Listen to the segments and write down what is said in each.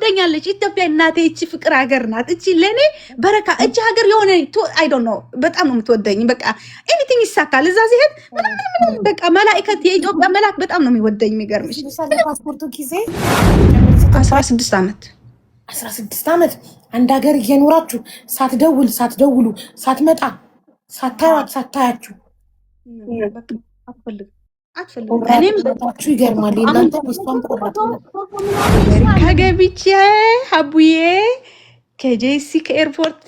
ትወደኛለች ኢትዮጵያ እናቴ እቺ ፍቅር ሀገር ናት እቺ ለኔ በረካ እቺ ሀገር የሆነ አይ ዶንት ኖ በጣም ነው የምትወደኝ በቃ ኤኒቲንግ ይሳካል እዛ ሲሄድ ምንም በቃ መላእክት የኢትዮጵያ መልአክ በጣም ነው የሚወደኝ የሚገርምሽ ፓስፖርቱ ጊዜ 16 ዓመት 16 ዓመት አንድ ሀገር እየኖራችሁ ሳትደውሉ ሳትመጣ ሳታያችሁ አትፈልግም እኔም በጣችሁ ይገርማል እናንተ ወስቷን ቆራጥ ከገቢቼ ሀቡዬ ከጄሲ ከኤርፖርት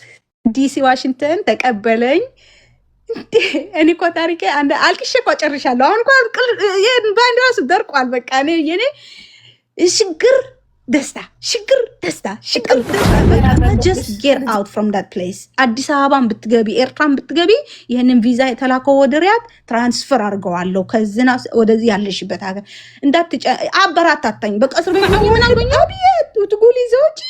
ዲሲ ዋሽንግተን ተቀበለኝ እኔ እኮ ታሪኬ አንድ አልቅሼ እኮ ጨርሻለሁ አሁን እንኳን ባንድ ራሱ ደርቋል በቃ እኔ የኔ ሽግር ደስታ just get out from that place አዲስ አበባን ብትገቢ ኤርትራን ብትገቢ ይሄንን ቪዛ የተላከው ወደ ሪያድ ትራንስፈር አድርገዋለሁ ከዝና ወደዚህ ያለሽበት ሀገር እንዳትጨ አበራታታኝ በቃ እስር ቤት ምን አልበኛ አብየት ትጉሊ ዘውጂ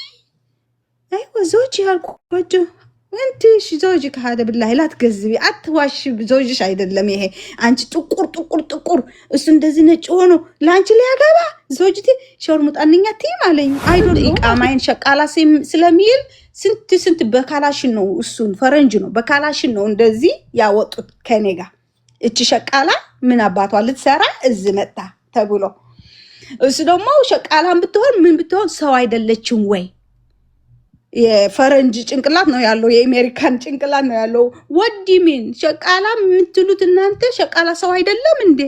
አይዋ ዘውጂ ያልኩባቸው እንት ዘውጂ ከሃደ بالله لا ትገዝቢ አትዋሽ ዘውጂሽ አይደለም ይሄ አንቺ ጥቁር እሱ እንደዚህ ነጭ ሆኖ ላንቺ ሊያገባ ዘውጂቲ ሸርሙጣንኛ ቲም አለኝ አይዶል ኢቃማይን ሸቃላ ስለሚል ስንት በካላሽን ነው እሱን ፈረንጅ ነው በካላሽን ነው እንደዚህ ያወጡት ከኔጋ እቺ ሸቃላ ምን አባቷ ልትሰራ እዚ መጣ ተብሎ እሱ ደግሞ ሸቃላን ብትሆን ምን ብትሆን ሰው አይደለችም ወይ የፈረንጅ ጭንቅላት ነው ያለው የአሜሪካን ጭንቅላት ነው ያለው ወዲሚን ሸቃላ የምትሉት እናንተ ሸቃላ ሰው አይደለም እንዴ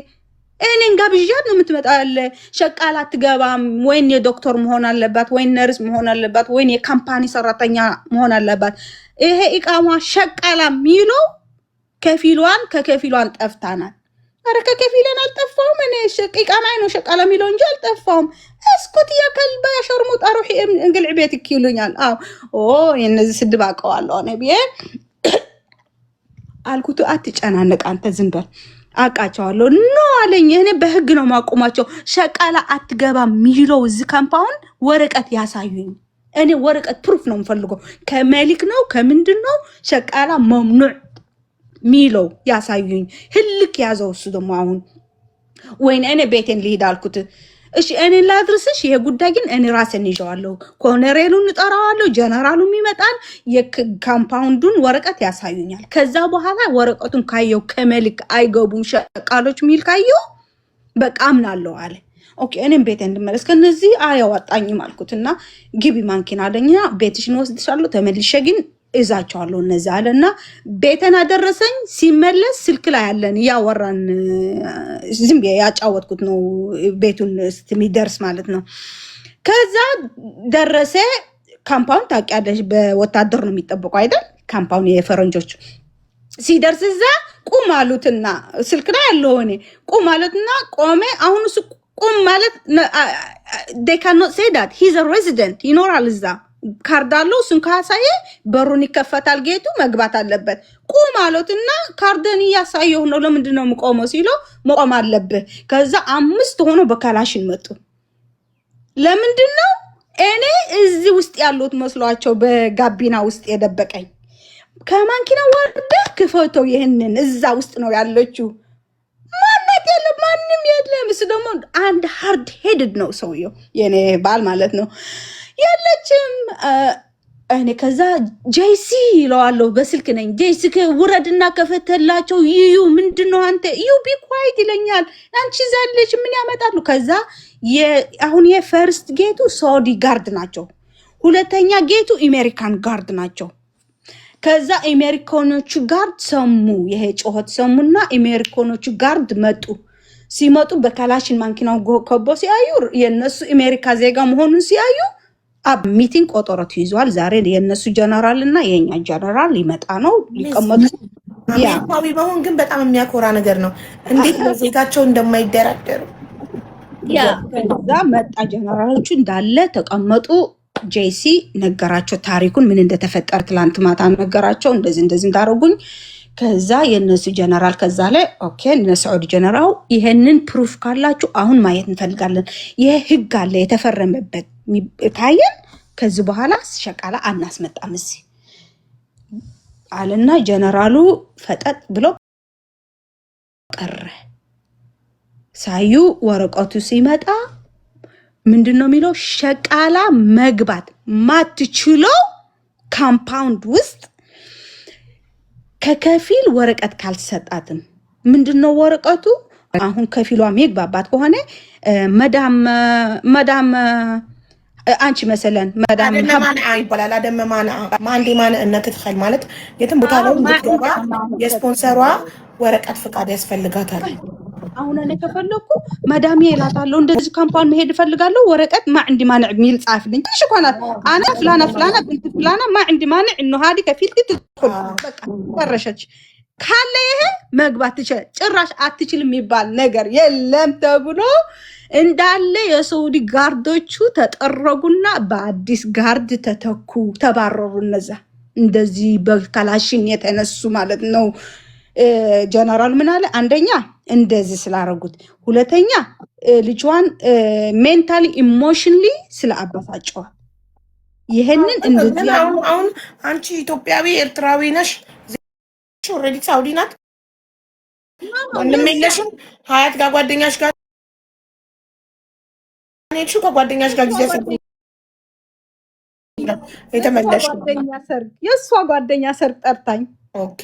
እኔን ጋብዣት ነው የምትመጣው ያለ ሸቃላ ትገባም ወይን የዶክተር መሆን አለባት ወይን ነርስ መሆን አለባት ወይን የካምፓኒ ሰራተኛ መሆን አለባት ይሄ ኢቃማ ሸቃላ ሚሎ ከከፊሏን ጠፍታናል አረ ከከፊለን አልጠፋውም እኔ ኢቃማይ ነው ሸቃላ ሚሎ እንጂ አልጠፋውም እስኩት ያከልባ ያሸርሙት አሩህ እንግልዕ ቤት ይኪሉኛል የነዚህ ስድብ አቀዋለሁ ነብዬ አልኩቱ አትጨናነቅ አንተ ዝም በል አቃቻለሁ ኖ አለኝ እኔ በህግ ነው ማቆማቸው ሸቃላ አትገባ ሚለው እዚ ካምፓውንድ ወረቀት ያሳዩኝ እኔ ወረቀት ፕሩፍ ነው የምፈልገው ከመሊክ ነው ከምንድነው ሸቃላ መምኑዕ ሚለው ያሳዩኝ ህልክ ያዘው እሱ ደግሞ አሁን ወይን እኔ ቤቴን ልሂድ አልኩት እሺ እኔ ላድርስሽ ይሄ ጉዳይ ግን እኔ ራሴን ይዣዋለሁ ኮሎኔሉን እንጠራዋለሁ ጀነራሉም ይመጣል የካምፓውንዱን ወረቀት ያሳዩኛል ከዛ በኋላ ወረቀቱን ካየው ከመልክ አይገቡም ሸቃሎች ሚል ካየው በቃ አምናለሁ አለ ኦኬ እኔም ቤቴን እንድመለስ ከነዚህ አያዋጣኝም አልኩትና ግቢ ማንኪና አለኛ ቤትሽን ወስድሻለሁ ተመልሼ ግን እዛቻለሁ እነዛ አለና ቤተና ደረሰኝ ሲመለስ ስልክ ላይ ያለን ያወራን ዝም ያጫወትኩት ነው ቤቱን እስከሚደርስ ማለት ነው ከዛ ደረሰ ካምፓውንድ ታውቂያለሽ በወታደር ነው የሚጠበቀው አይደል ካምፓውንድ የፈረንጆች ሲደርስ እዛ ቁም አሉትና ስልክ ላይ ያለው እኔ ቁም አሉትና ቆሜ አሁን እሱ ቁም ማለት they cannot say that he's a resident ይኖራል እዛ ካርዳሎ እሱን ካሳየ በሩን ይከፈታል ጌቱ መግባት አለበት ቁም አሉትና ካርደን ያሳየው ነው ለምንድን ነው የምቆመው ሲሎ መቆም አለበት ከዛ 5 ሆኖ በካላሽን መጡ ለምንድን ነው እኔ እዚህ ውስጥ ያሉት መስሏቸው በጋቢና ውስጥ የደበቀኝ ከማንኪና ወርደ ክፈተው ይሄንን እዛ ውስጥ ነው ያለችው ማንነት የለም ማንንም የለም እሱ ደግሞ አንድ ሃርድ ሄድድ ነው ሰውየው የኔ ባል ማለት ነው ያለችም እኔ ከዛ ጄሲ ይለዋለሁ በስልክ ነኝ ጄሲ ከውረድና ከፈተላቸው ይዩ ምንድነው አንተ ዩ ቢ ኳይት ይለኛል አንቺ ዛለች ምን ያመጣሉ ከዛ አሁን የፈርስት ጌቱ ሳውዲ ጋርድ ናቸው ሁለተኛ ጌቱ አሜሪካን ጋርድ ናቸው ከዛ አሜሪካኖቹ ጋርድ ሰሙ ይሄ ጮህት ሰሙና አሜሪካኖቹ ጋርድ መጡ ሲመጡ በካላሽን ማንኪናው ከቦ ሲያዩ የነሱ አሜሪካ ዜጋ መሆኑን ሲያዩ አብ ሚቲንግ ቆጠሮት ይዟል ዛሬ የነሱ ጀነራል እና የኛ ጀነራል ሊመጣ ነው ሊቀመጡ አሜሪካዊ በሆን ግን በጣም የሚያኮራ ነገር ነው እንዴት ለዜጋቸው እንደማይደራደሩ ከዛ መጣ ጀነራሎቹ እንዳለ ተቀመጡ ጄሲ ነገራቸው ታሪኩን ምን እንደተፈጠረ ትላንት ማታ ነገራቸው እንደዚህ እንዳረጉኝ ከዛ የነሱ ጀነራል ከዛ ላይ ኦኬ ለሳውዲ ጀነራል ይሄንን ፕሩፍ ካላችሁ አሁን ማየት እንፈልጋለን ይሄ ህግ አለ የተፈረመበት ታየን ከዚህ በኋላ ሸቃላ አናስመጣም እዚህ አለና ጀነራሉ ፈጠጥ ብሎ ቀረ ሳዩ ወረቀቱ ሲመጣ ምንድነው የሚለው? ሸቃላ መግባት ማትችለው ካምፓውንድ ውስጥ ከከፊል ወረቀት ካልተሰጣትም። ምንድነው ወረቀቱ? አሁን ከፊሏ የሚግባባት ከሆነ መዳም አንቺ መሰለን መዳም ይባላል አደም ማንዴ ማንነት ትኸል ማለት የትም ቦታ ላይ እንድትገባ የስፖንሰሯ ወረቀት ፍቃድ ያስፈልጋታል። አሁን እኔ ከፈለኩ መዳም ይላታለሁ እንደዚህ ካምፓውንድ መሄድ እፈልጋለሁ ወረቀት ማ عندي ማንዕ የሚል ጻፍልኝ። እሺ ኮናት አና ፍላና ብንት ፍላና ማ عندي ማንዕ انه هذه ከፊል ትድخل በቃ ወረሸች ካለ ይሄ መግባት ትችል። ጭራሽ አትችልም የሚባል ነገር የለም ተብሎ እንዳለ የሳውዲ ጋርዶቹ ተጠረጉና በአዲስ ጋርድ ተተኩ፣ ተባረሩ። እነዛ እንደዚህ በከላሽን የተነሱ ማለት ነው። ጀነራል ምን አለ? አንደኛ እንደዚህ ስላረጉት፣ ሁለተኛ ልጇን ሜንታሊ ኢሞሽንሊ ስለአባፋጨዋል። ይሄንን እንደዚህ አሁን አንቺ ኢትዮጵያዊ ኤርትራዊ ነሽ፣ ኦልሬዲ ሳውዲ ናት፣ ምንም የለሽም። ሀያት ጋር ጓደኛሽ ጋር እኔ ከጓደኛሽ ጋር ጊዜ የተመለሽ የእሷ ጓደኛ ሰርግ ጠርታኝ። ኦኬ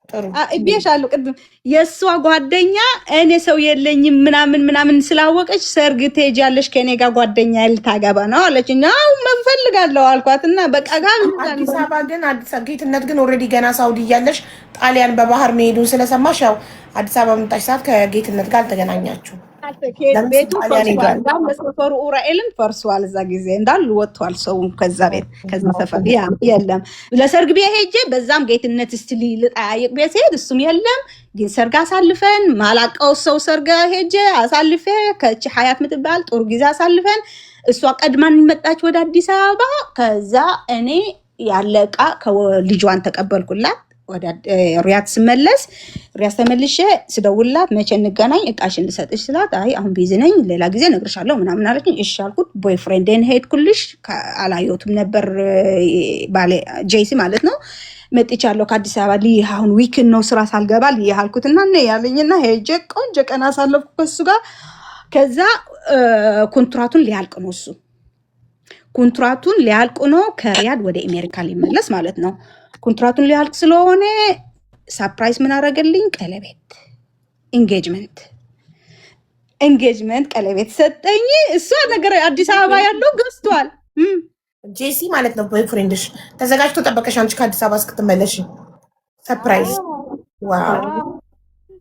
ጥሩ እቤሻለሁ። ቅድም የእሷ ጓደኛ እኔ ሰው የለኝም ምናምን ስላወቀች ሰርግ ትሄጃለሽ ከኔ ጋር ጓደኛ ልታገባ ነው አለች። አዎ መፈልጋለሁ አልኳት እና በቃ ጋር አዲስ አበባ ግን ጌትነት ግን ኦልሬዲ ገና ሳውዲ እያለሽ ጣሊያን በባህር መሄዱን ስለሰማሽ ያው አዲስ አበባ መጣሽ ሰዓት ከጌትነት ጋር አልተገናኛችሁ። ቤቱ ሰፈሩ ኡራኤልን ፈርሷል። እዛ ጊዜ እንዳሉ ወጥቷል ሰው ከዛ ቤት ከዛ ሰፈር የለም። ለሰርግ ቤት ሄጄ በዛም ጌትነት ስትሊ ልጠያየቅ ቤት ሄድ እሱም የለም። ግን ሰርግ አሳልፈን ማላቀው ሰው ሰርግ ሄጄ አሳልፌ ከቺ ሀያት ምትባል ጥሩ ጊዜ አሳልፈን እሷ ቀድማን መጣች ወደ አዲስ አበባ። ከዛ እኔ ያለቃ ከልጇን ተቀበልኩላት። ወደ ሪያድ ስመለስ ሪያድ ተመልሼ ስደውልላት መቼ እንገናኝ እቃሽን ልሰጥሽ ስላት አይ አሁን ቢዚ ነኝ ሌላ ጊዜ እነግርሻለሁ ምናምን አለችኝ። እሺ አልኩት። ቦይፍሬንዴን ሄድኩልሽ አላየሁትም ነበር ባሌ ጄሲ ማለት ነው። መጥቻለሁ ከአዲስ አበባ ልይ አሁን ዊክን ነው ስራ ሳልገባ ልይ አልኩትና ነው ያለኝና ሄጄ ቆንጆ ቀን አሳለፍኩ ከሱ ጋር። ከዛ ኮንትራቱን ሊያልቅ ነው እሱ ኮንትራቱን ሊያልቅ ነው ከሪያድ ወደ አሜሪካ ሊመለስ ማለት ነው። ኮንትራቱን ሊያልቅ ስለሆነ ሰርፕራይዝ ምን አደረገልኝ? ቀለቤት ኢንጌጅመንት ቀለቤት ሰጠኝ። እሷ ነገር አዲስ አበባ ያለው ገዝቷል። ጄሲ ማለት ነው ቦይፍሬንድሽ ተዘጋጅቶ ጠበቀሽ አንቺ ከአዲስ አበባ እስክትመለሽ ሰርፕራይዝ። ዋው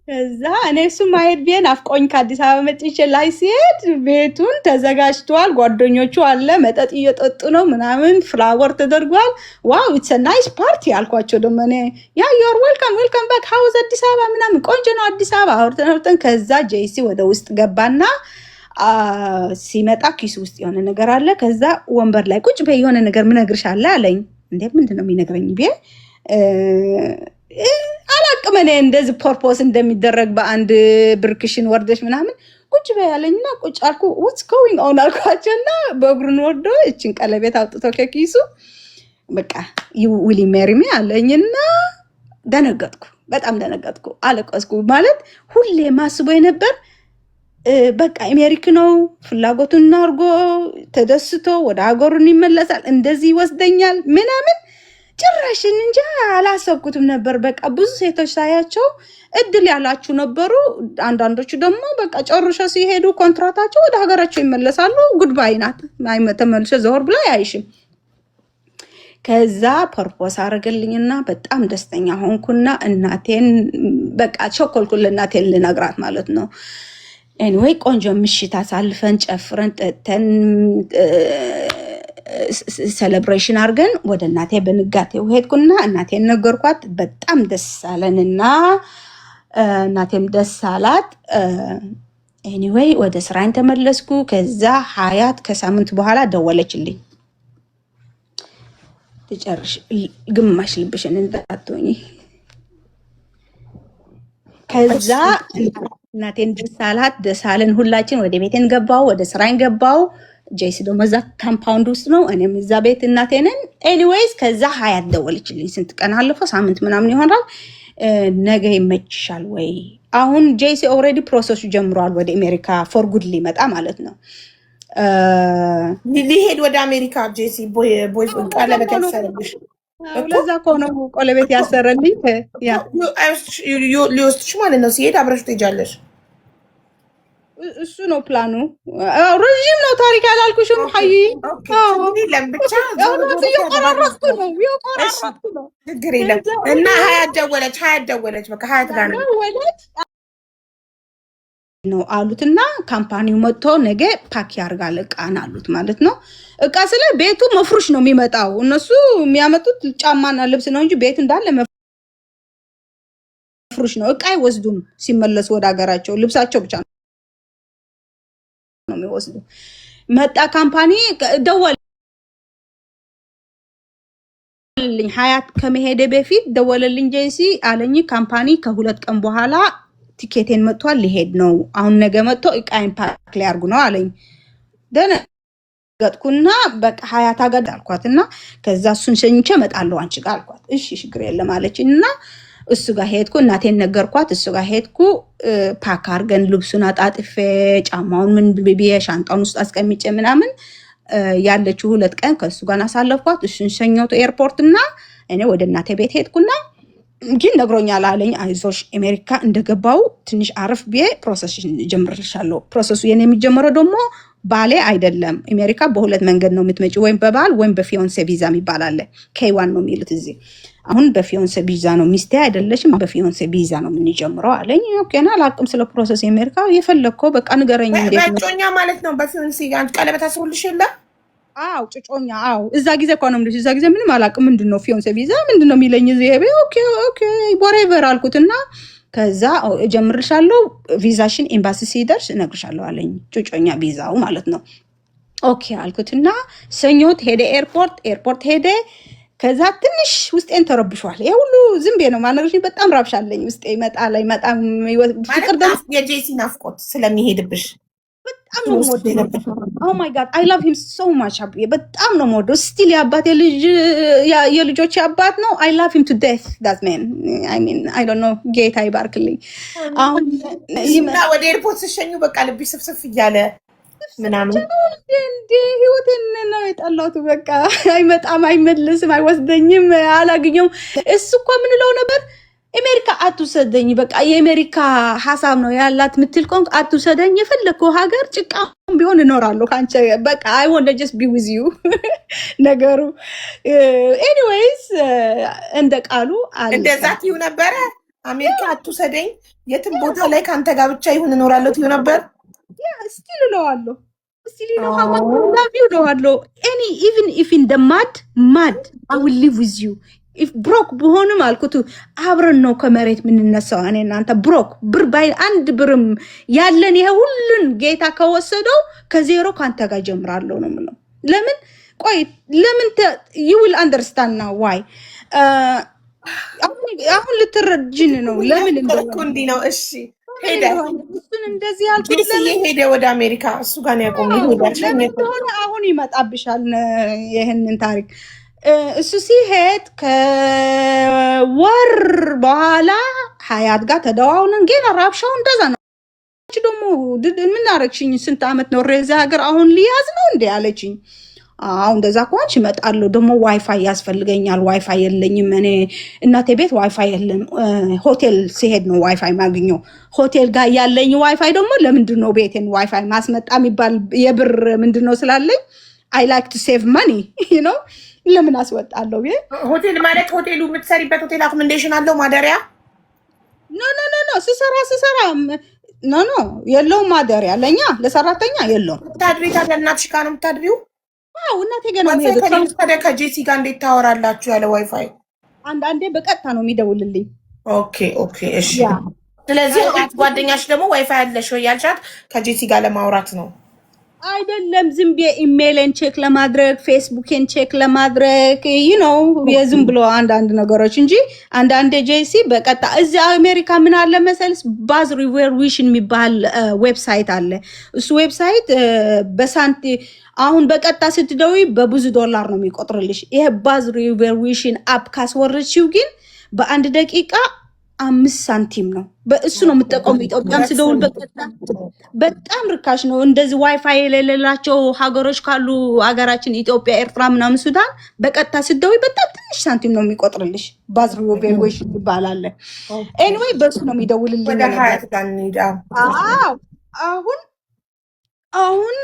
ከዛ እኔ እሱ ማየት ቢሆን አፍቆኝ ከአዲስ አበባ መጥቼ ላይ ሲሄድ ቤቱን ተዘጋጅቷል። ጓደኞቹ አለ መጠጥ እየጠጡ ነው ምናምን ፍላወር ተደርጓል። ዋው ኢትስ ናይስ ፓርቲ አልኳቸው። ደግሞ እኔ ያ ዩር ዌልካም ባክ ሃውስ አዲስ አበባ ምናምን ቆንጆ ነው አዲስ አበባ አውርተን ከዛ ጄሲ ወደ ውስጥ ገባና ሲመጣ ኪሱ ውስጥ የሆነ ነገር አለ። ከዛ ወንበር ላይ ቁጭ በይ የሆነ ነገር ምነግርሽ አለ አለኝ። እንዴ ምንድነው የሚነግረኝ ቢዬ አላቅም እኔ እንደዚህ ፐርፖስ እንደሚደረግ በአንድ ብርክሽን ወርደሽ ምናምን ቁጭ በያለኝና ቁጭ አልኩ። what's going on አልኳቸውና በእግሩን ወርዶ እችን ቀለቤት አውጥቶ ከኪሱ በቃ you will marry me አለኝና ደነገጥኩ። በጣም ደነገጥኩ፣ አለቀስኩ። ማለት ሁሌ ማስበው የነበር በቃ አሜሪካ ነው ፍላጎቱን አድርጎ ተደስቶ ወደ ሀገሩን ይመለሳል እንደዚህ ይወስደኛል ምናምን ጭራሽ እንጃ አላሰብኩትም ነበር። በቃ ብዙ ሴቶች ሳያቸው እድል ያላችሁ ነበሩ። አንዳንዶቹ ደግሞ በቃ ጨርሻ ሲሄዱ ኮንትራታቸው ወደ ሀገራቸው ይመለሳሉ። ጉድባይ ናት ተመልሶ ዘወር ብላ አይሽም። ከዛ ፐርፖስ አረገልኝና በጣም ደስተኛ ሆንኩና እናቴን በቃ ቸኮልኩ ለእናቴን ልነግራት ማለት ነው። ኤኒዌይ ቆንጆ ምሽት አሳልፈን ጨፍረን ጠጥተን ሴሌብሬሽን አድርገን ወደ እናቴ በንጋቴው ሄድኩና እናቴን ነገርኳት። በጣም ደስ አለንና እናቴም ደስ አላት። ኤኒዌይ ወደ ስራዬን ተመለስኩ። ከዛ ሀያት ከሳምንት በኋላ ደወለችልኝ። ትጨርሽ ግማሽ ልብሽን እንዳትሆኚ። ከዛ እናቴን ደስ አላት። ደስ አለን ሁላችን። ወደ ቤቴን ገባው፣ ወደ ስራዬን ገባው። ጄሲ ደግሞ እዛ ካምፓውንድ ውስጥ ነው፣ እኔም እዛ ቤት እናቴ ነን። ኤኒዌይስ ከዛ ሀያት ደወለችልኝ። ስንት ቀን አለፈው? ሳምንት ምናምን ይሆናል። ነገ ይመችሻል ወይ? አሁን ጄሲ ኦልሬዲ ፕሮሰሱ ጀምሯል ወደ አሜሪካ ፎር ጉድ ሊመጣ ማለት ነው። ሊሄድ ወደ አሜሪካ ጄሲ ቦይ ቀለበት ያሰርልሽ ለዛ እኮ ነው ቀለበት ያሰረልኝ። ያ ሊወስድሽ ማለት ነው። ሲሄድ አብረሽ ትሄጃለሽ። እሱ ነው ፕላኑ። ረዥም ነው ታሪክ ያላልኩሽም። ሀይ ለምብቻ የቆራረጥኩ ነው ችግር የለም። እና ሀያት ደወለች በቃ ሀያት ጋር ነው አሉትና ካምፓኒው መጥቶ ነገ ፓክ ያርጋል እቃን አሉት ማለት ነው። እቃ ስለ ቤቱ መፍሩሽ ነው የሚመጣው። እነሱ የሚያመጡት ጫማና ልብስ ነው እንጂ ቤት እንዳለ መፍሩሽ ነው። እቃ አይወስዱም። ሲመለሱ ወደ ሀገራቸው ልብሳቸው ብቻ ነው የሚወስዱ። መጣ ካምፓኒ ደወለልኝ። ሀያት ከመሄደ በፊት ደወለልኝ። ጄሲ አለኝ ካምፓኒ ከ2 ቀን በኋላ ቲኬቴን መጥቷል ሊሄድ ነው። አሁን ነገ መጥቶ እቃይን ፓክ ሊያርጉ ነው አለኝ። ደነገጥኩና በቃ ሀያት አጋድ አልኳትና ከዛ እሱን ሸኝቼ እመጣለሁ አንቺ ጋር አልኳት። እሺ ችግር የለም አለችኝና እሱ ጋር ሄድኩ። እናቴን ነገርኳት። እሱ ጋር ሄድኩ። ፓክ አርገን ልብሱን አጣጥፌ ጫማውን ምን ብዬ ሻንጣውን ውስጥ አስቀምጬ ምናምን ያለችው 2 ቀን ከእሱ ጋር አሳለፍኳት። እሱን ሸኘሁት ኤርፖርትና እኔ ወደ እናቴ ቤት ሄድኩና ግን ነግሮኛል አለኝ። አይዞሽ አሜሪካ እንደገባው ትንሽ አረፍ ብዬ ፕሮሰስ ጀምርልሻለሁ። ፕሮሰሱ የኔ የሚጀምረው ደግሞ ባሌ አይደለም። አሜሪካ በ2 መንገድ ነው የምትመጪ፣ ወይም በባል ወይም በፊዮንሴ ቪዛ የሚባል አለ። K1 ነው የሚሉት እዚህ። አሁን በፊዮንሴ ቪዛ ነው፣ ሚስቴ አይደለሽም፣ በፊዮንሴ ቪዛ ነው የምንጀምረው አለኝ። ኦኬና አላቅም ስለ ፕሮሰስ አሜሪካ። የፈለግከው በቃ ንገረኝ። እንዴት ነው በጮኛ ማለት ነው? በፊዮንሴ አንቺ ቀለበት አስሩልሽ የለ? አው ጭጮኛ አው እዛ ጊዜ እኮ ነው የምልሽ። እዛ ጊዜ ምንም አላቅም። ምንድነው ፊዮንሴ ቪዛ ምንድነው የሚለኝ እዚህ። ኦኬ whatever አልኩትና ከዛ እጀምርሻለሁ ቪዛሽን ኤምባሲ ሲደርስ እነግርሻለሁ አለኝ። ጭጮኛ ቪዛው ማለት ነው። ኦኬ አልኩትና ሰኞት ሄደ ኤርፖርት ሄደ። ከዛ ትንሽ ውስጤን ተረብሿል። ይሄ ሁሉ ዝም ብዬ ነው ማነግርሽ። በጣም ራብሻለኝ ውስጤ ይመጣል ፍቅር ደግሞ የጄሲ ናፍቆት ስለሚሄድብሽ በጣም ነው የምወደው። ኦ ማይ ጋድ አይ ላቭ ሂም ሶ ማች አብዬ በጣም ነው የምወደው። ስቲል የልጆች አባት ነው። አይ ላቭ ሂም ቱ ዴት ዳት ማን አይ ሚን አይ ዶንት ኖ ጌታ ይባርክልኝ። አሁን ወደ ኤርፖርት ሲሸኙ በቃ ልብሽ ስፍስፍ እያለ ምናምን እንዴ ህይወቴን ነው የጠላሁት። በቃ አይመጣም፣ አይመለስም፣ አይወስደኝም፣ አላገኘውም። እሱ እኮ ምንለው ነበር አሜሪካ አትውሰደኝ፣ በቃ የአሜሪካ ሐሳብ ነው ያላት ምትል ቆንክ አትውሰደኝ፣ የፈለከው ሀገር ጭቃም ቢሆን እኖራለሁ ካንቺ በቃ አይ ዋንት ጀስት ቢ ዊዝ ዩ ነገሩ። ኤኒዌይስ እንደ ቃሉ አለ እንደዛ ትዩ ነበረ። አሜሪካ አትውሰደኝ፣ የትም ቦታ ላይ ካንተ ጋር ብቻ ይሁን እኖራለሁ ትዩ ነበር። ያ ስቲል እለዋለሁ even if in the mud I will live with you. if ብሮክ ብሆንም አልኩት አብረን ነው ከመሬት የምንነሳው። እኔ እናንተ ብሮክ ብር ባይ አንድ ብርም ያለን ይሄ ሁሉን ጌታ ከወሰደው ከዜሮ ካንተ ጋር ጀምራለሁ ነው የምለው። ለምን ቆይ ለምን you will understand now why አሁን ልትረጅን ነው ለምን እንዲህ ነው። እሺ ሄደ እሱን እንደዚህ ያልኩት ሄደ ወደ አሜሪካ። እሱ ጋር ነው ያቆመው። አሁን ይመጣብሻል ይሄንን ታሪክ። እሱ ሲሄድ ከወር በኋላ ሀያት ጋር ተደዋውለን ገና ራብሻው እንደዛ ነው። ደግሞ ምን አረግሽኝ? ስንት ዓመት ነው እዚህ ሀገር አሁን ሊያዝ ነው እንዴ አለችኝ። አሁን እንደዛ ከሆንሽ እመጣለሁ። ደግሞ ዋይፋይ ያስፈልገኛል። ዋይፋይ የለኝም እኔ እናቴ ቤት ዋይፋይ የለም። ሆቴል ሲሄድ ነው ዋይፋይ ማግኘው። ሆቴል ጋር ያለኝ ዋይፋይ ደግሞ ለምንድን ነው ቤቴን ዋይፋይ ማስመጣ የሚባል የብር ምንድን ነው ስላለኝ አይ ላይክ ቱ ሴቭ ማኒ ዩ ኖ ለምን አስወጣለሁ? ሆቴል ማለት ሆቴሉ የምትሰሪበት ሆቴል አኮመንዴሽን አለው ማደሪያ? ኖ ስሰራ ኖ የለውም ማደሪያ። ለኛ ለሰራተኛ የለውም። ታድሪ ታዲያ እናትሽ ጋር ነው የምታድሪው? አዎ እናቴ ገና ነው የሄደው። ታዲያ ከጄሲ ጋር እንዴት ታወራላችሁ ያለ ዋይፋይ? አንዳንዴ በቀጥታ ነው የሚደውልልኝ። ኦኬ እሺ። ስለዚህ ጓደኛሽ ደግሞ ዋይፋይ አለሽ ወይ ያልሻት ከጄሲ ጋር ለማውራት ነው? አይደለም ዝም ብዬ ኢሜይልን ቼክ ለማድረግ ፌስቡክን ቼክ ለማድረግ የዝም ብሎ አንዳንድ ነገሮች እንጂ አንዳንድ ጄሲ በቀጥታ እዚህ አሜሪካ ምን አለ መሰልስ ባዝ ሪቨርዊሽን የሚባል ዌብሳይት አለ። እሱ ዌብሳይት በሳንቲ አሁን በቀጥታ ስትደውይ በብዙ ዶላር ነው የሚቆጥርልሽ። ይሄ ባዝ ሪቨርዊሽን አፕ ካስወረድሽው ግን በአንድ ደቂቃ 5 ሳንቲም ነው። በእሱ ነው የምጠቀመው። ኢትዮጵያም ስደውል በጣም ርካሽ ነው። እንደዚህ ዋይፋይ የሌላቸው ሀገሮች ካሉ ሀገራችን ኢትዮጵያ፣ ኤርትራ ምናምን ሱዳን በቀጥታ ስደውል በጣም ትንሽ ሳንቲም ነው የሚቆጥርልሽ። ባዝሩ ቬልዌሽ ይባላል። ኤኒዌይ በእሱ ነው የሚደውልልኝ። አሁን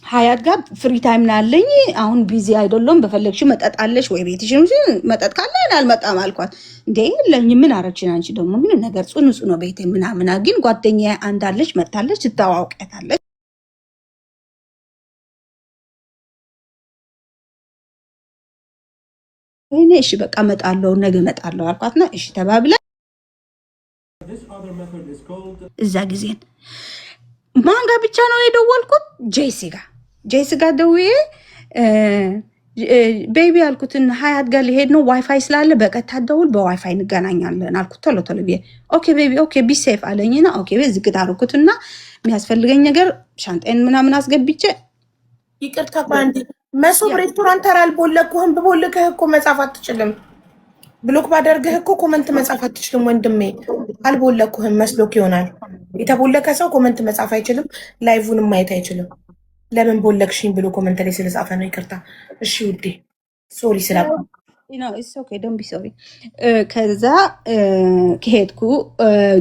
ሀያት ጋር ፍሪ ታይም ናለኝ። አሁን ቢዚ አይደለም። በፈለግሽው መጠጣለሽ ወይ ቤትሽ መጠጥ ካለ አልመጣም አልኳት። እንዴ ለኝ ምን አረችን አንቺ ደግሞ ምን ነገር ጽኑ ጽኑ ቤቴ ምናምን። ግን ጓደኛዬ አንዳለች መጣለች፣ ትታዋውቂያታለች። እኔ እሺ በቃ መጣለው ነገ መጣለው አልኳትና እሺ ተባብለን እዛ ጊዜን ማን ጋር ብቻ ነው የደወልኩት? ጄሲ ጋር ደውዬ ቤቢ አልኩትን ሀያት ጋር ሊሄድ ነው ዋይፋይ ስላለ በቀጥታ ደውል፣ በዋይፋይ እንገናኛለን አልኩት። ቶሎ ቶሎ ብዬ ኦኬ ቤቢ ኦኬ ቢ ሴፍ አለኝና ኦኬ ቤቢ ዝግት አልኩትና የሚያስፈልገኝ ነገር ሻንጣዬን ምናምን አስገብቼ ይቅርታ ባንዲ መሶብ ሬስቶራንት አልቦለኩህም። ብቦልክህ እኮ መጻፍ አትችልም። ብሎክ ባደርግህ እኮ ኮመንት መጻፍ አትችልም ወንድሜ። አልቦለኩህም መስሎክ ይሆናል። የተቦለከ ሰው ኮመንት መጻፍ አይችልም፣ ላይቭንም ማየት አይችልም። ለምን ቦለክሽኝ ብሎ ኮመንት ላይ ስለጻፈ ነው። ይቅርታ እሺ ውዴ ሶሪ ስላልኩ ሶሪ። ከዛ ከሄድኩ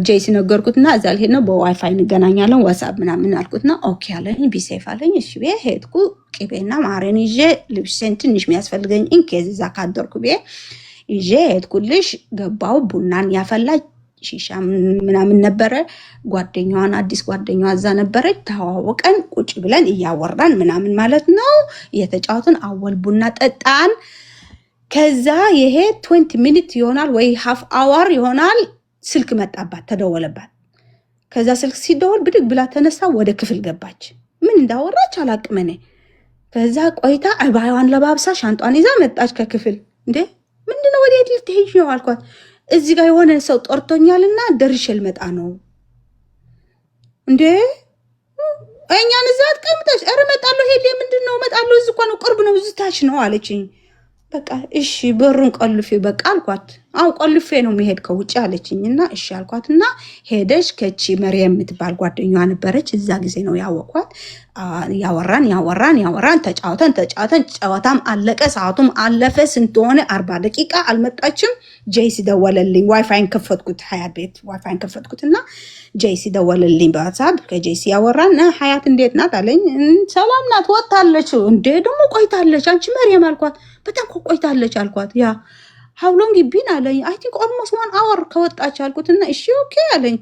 ጄሲ ነገርኩትና እዛ ልሄድ ነው በዋይፋይ እንገናኛለን ዋትስአፕ ምናምን አልኩትና ኦኬ አለኝ። ቢሴፍ አለኝ። እሺ ቤ ሄድኩ። ቅቤና ማሬን ይዤ ልብሴን ትንሽ የሚያስፈልገኝ ኢንኬዝ እዛ ካደርኩ ቤ ይዤ ሄድኩልሽ። ገባው። ቡናን ያፈላች ሺሻ ምናምን ነበረ። ጓደኛዋን አዲስ ጓደኛዋ እዛ ነበረች። ተዋወቀን። ቁጭ ብለን እያወራን ምናምን ማለት ነው እየተጫወትን አወል ቡና ጠጣን። ከዛ ይሄ 20 ሚኒት ይሆናል ወይ ሃፍ አወር ይሆናል። ስልክ መጣባት፣ ተደወለባት። ከዛ ስልክ ሲደወል ብድግ ብላ ተነሳ፣ ወደ ክፍል ገባች። ምን እንዳወራች አላቅም እኔ። ከዛ ቆይታ አባያዋን ለባብሳ ሻንጧን ይዛ መጣች ከክፍል። እንዴ ምንድነው ወዴት ልትሄጂ ነው አልኳት። እዚህ ጋር የሆነ ሰው ጦርቶኛልና ደርሼ ልመጣ ነው። እንዴ እኛን እዛ አትቀምጠሽ? ኧረ እመጣለሁ። ሄሌ ምንድነው እመጣለሁ፣ እዚህ እኮ ነው ቅርብ ነው፣ እዚህ ታች ነው አለችኝ። በቃ እሺ በሩን ቆልፌ በቃ አልኳት። አው ቆልፌ ነው የሚሄድ ከውጭ አለችኝና እሺ አልኳትና ሄደች። ከቺ መርየም የምትባል ጓደኛዋ ነበረች። እዛ ጊዜ ነው ያወቅኳት። ያወራን ተጫወተን ጨዋታም አለቀ። ሰዓቱም አለፈ። ስንት ሆነ? 40 ደቂቃ አልመጣችም። ጄሲ ደወለልኝ። ዋይፋይን ከፈትኩት፣ ሀያት ቤት ዋይፋይን ከፈትኩትና ጄሲ ደወለልኝ በዋትስአፕ። ከጄሲ ያወራን ሀያት እንዴት ናት አለኝ። ሰላም ናት፣ ወጣለች። እንዴ ደግሞ ቆይታለች አንቺ መርየም አልኳት። በጣም ቆይታለች አልኳት። ያ ሀውሎንግ ቢን አለኝ። አይ ቲንክ ኦልሞስት 1 አወር ከወጣች አልኩትና እሺ ኦኬ አለኝ።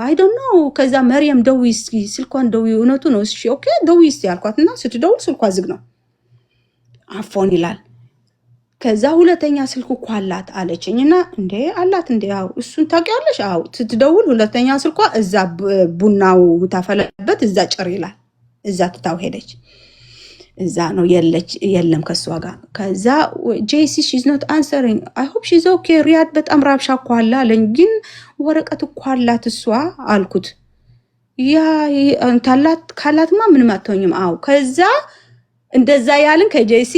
አይ ዶንት ኖ። ከዛ መርየም ደዊ እስኪ ስልኳን ደዊ፣ እውነቱ ነው። እሺ ኦኬ ደዊ እስኪ አልኳትና ስትደውል ስልኳ ዝግ ነው፣ አፎን ይላል። ከዛ ሁለተኛ ስልኩ እኮ አላት አለችኝና እንዴ አላት እንዴ? አው እሱን ታውቂያለሽ? አው ስትደውል ሁለተኛ ስልኳ እዛ ቡናው ታፈለበት እዛ ጭር ይላል። እዛ ትታው ሄደች። እዛ ነው የለም ከሷ ጋር። ከዛ ጄሲ ሺዝ ኖት አንሰሪንግ አይ ሆፕ ሺዝ ኦኬ። ሪያድ በጣም ራብሻ እኮ አለ አለኝ። ግን ወረቀት እኮ አላት እሷ አልኩት። ያ ካላትማ ምንም አትሆኝም። አው ከዛ እንደዛ ያልን ከጄሲ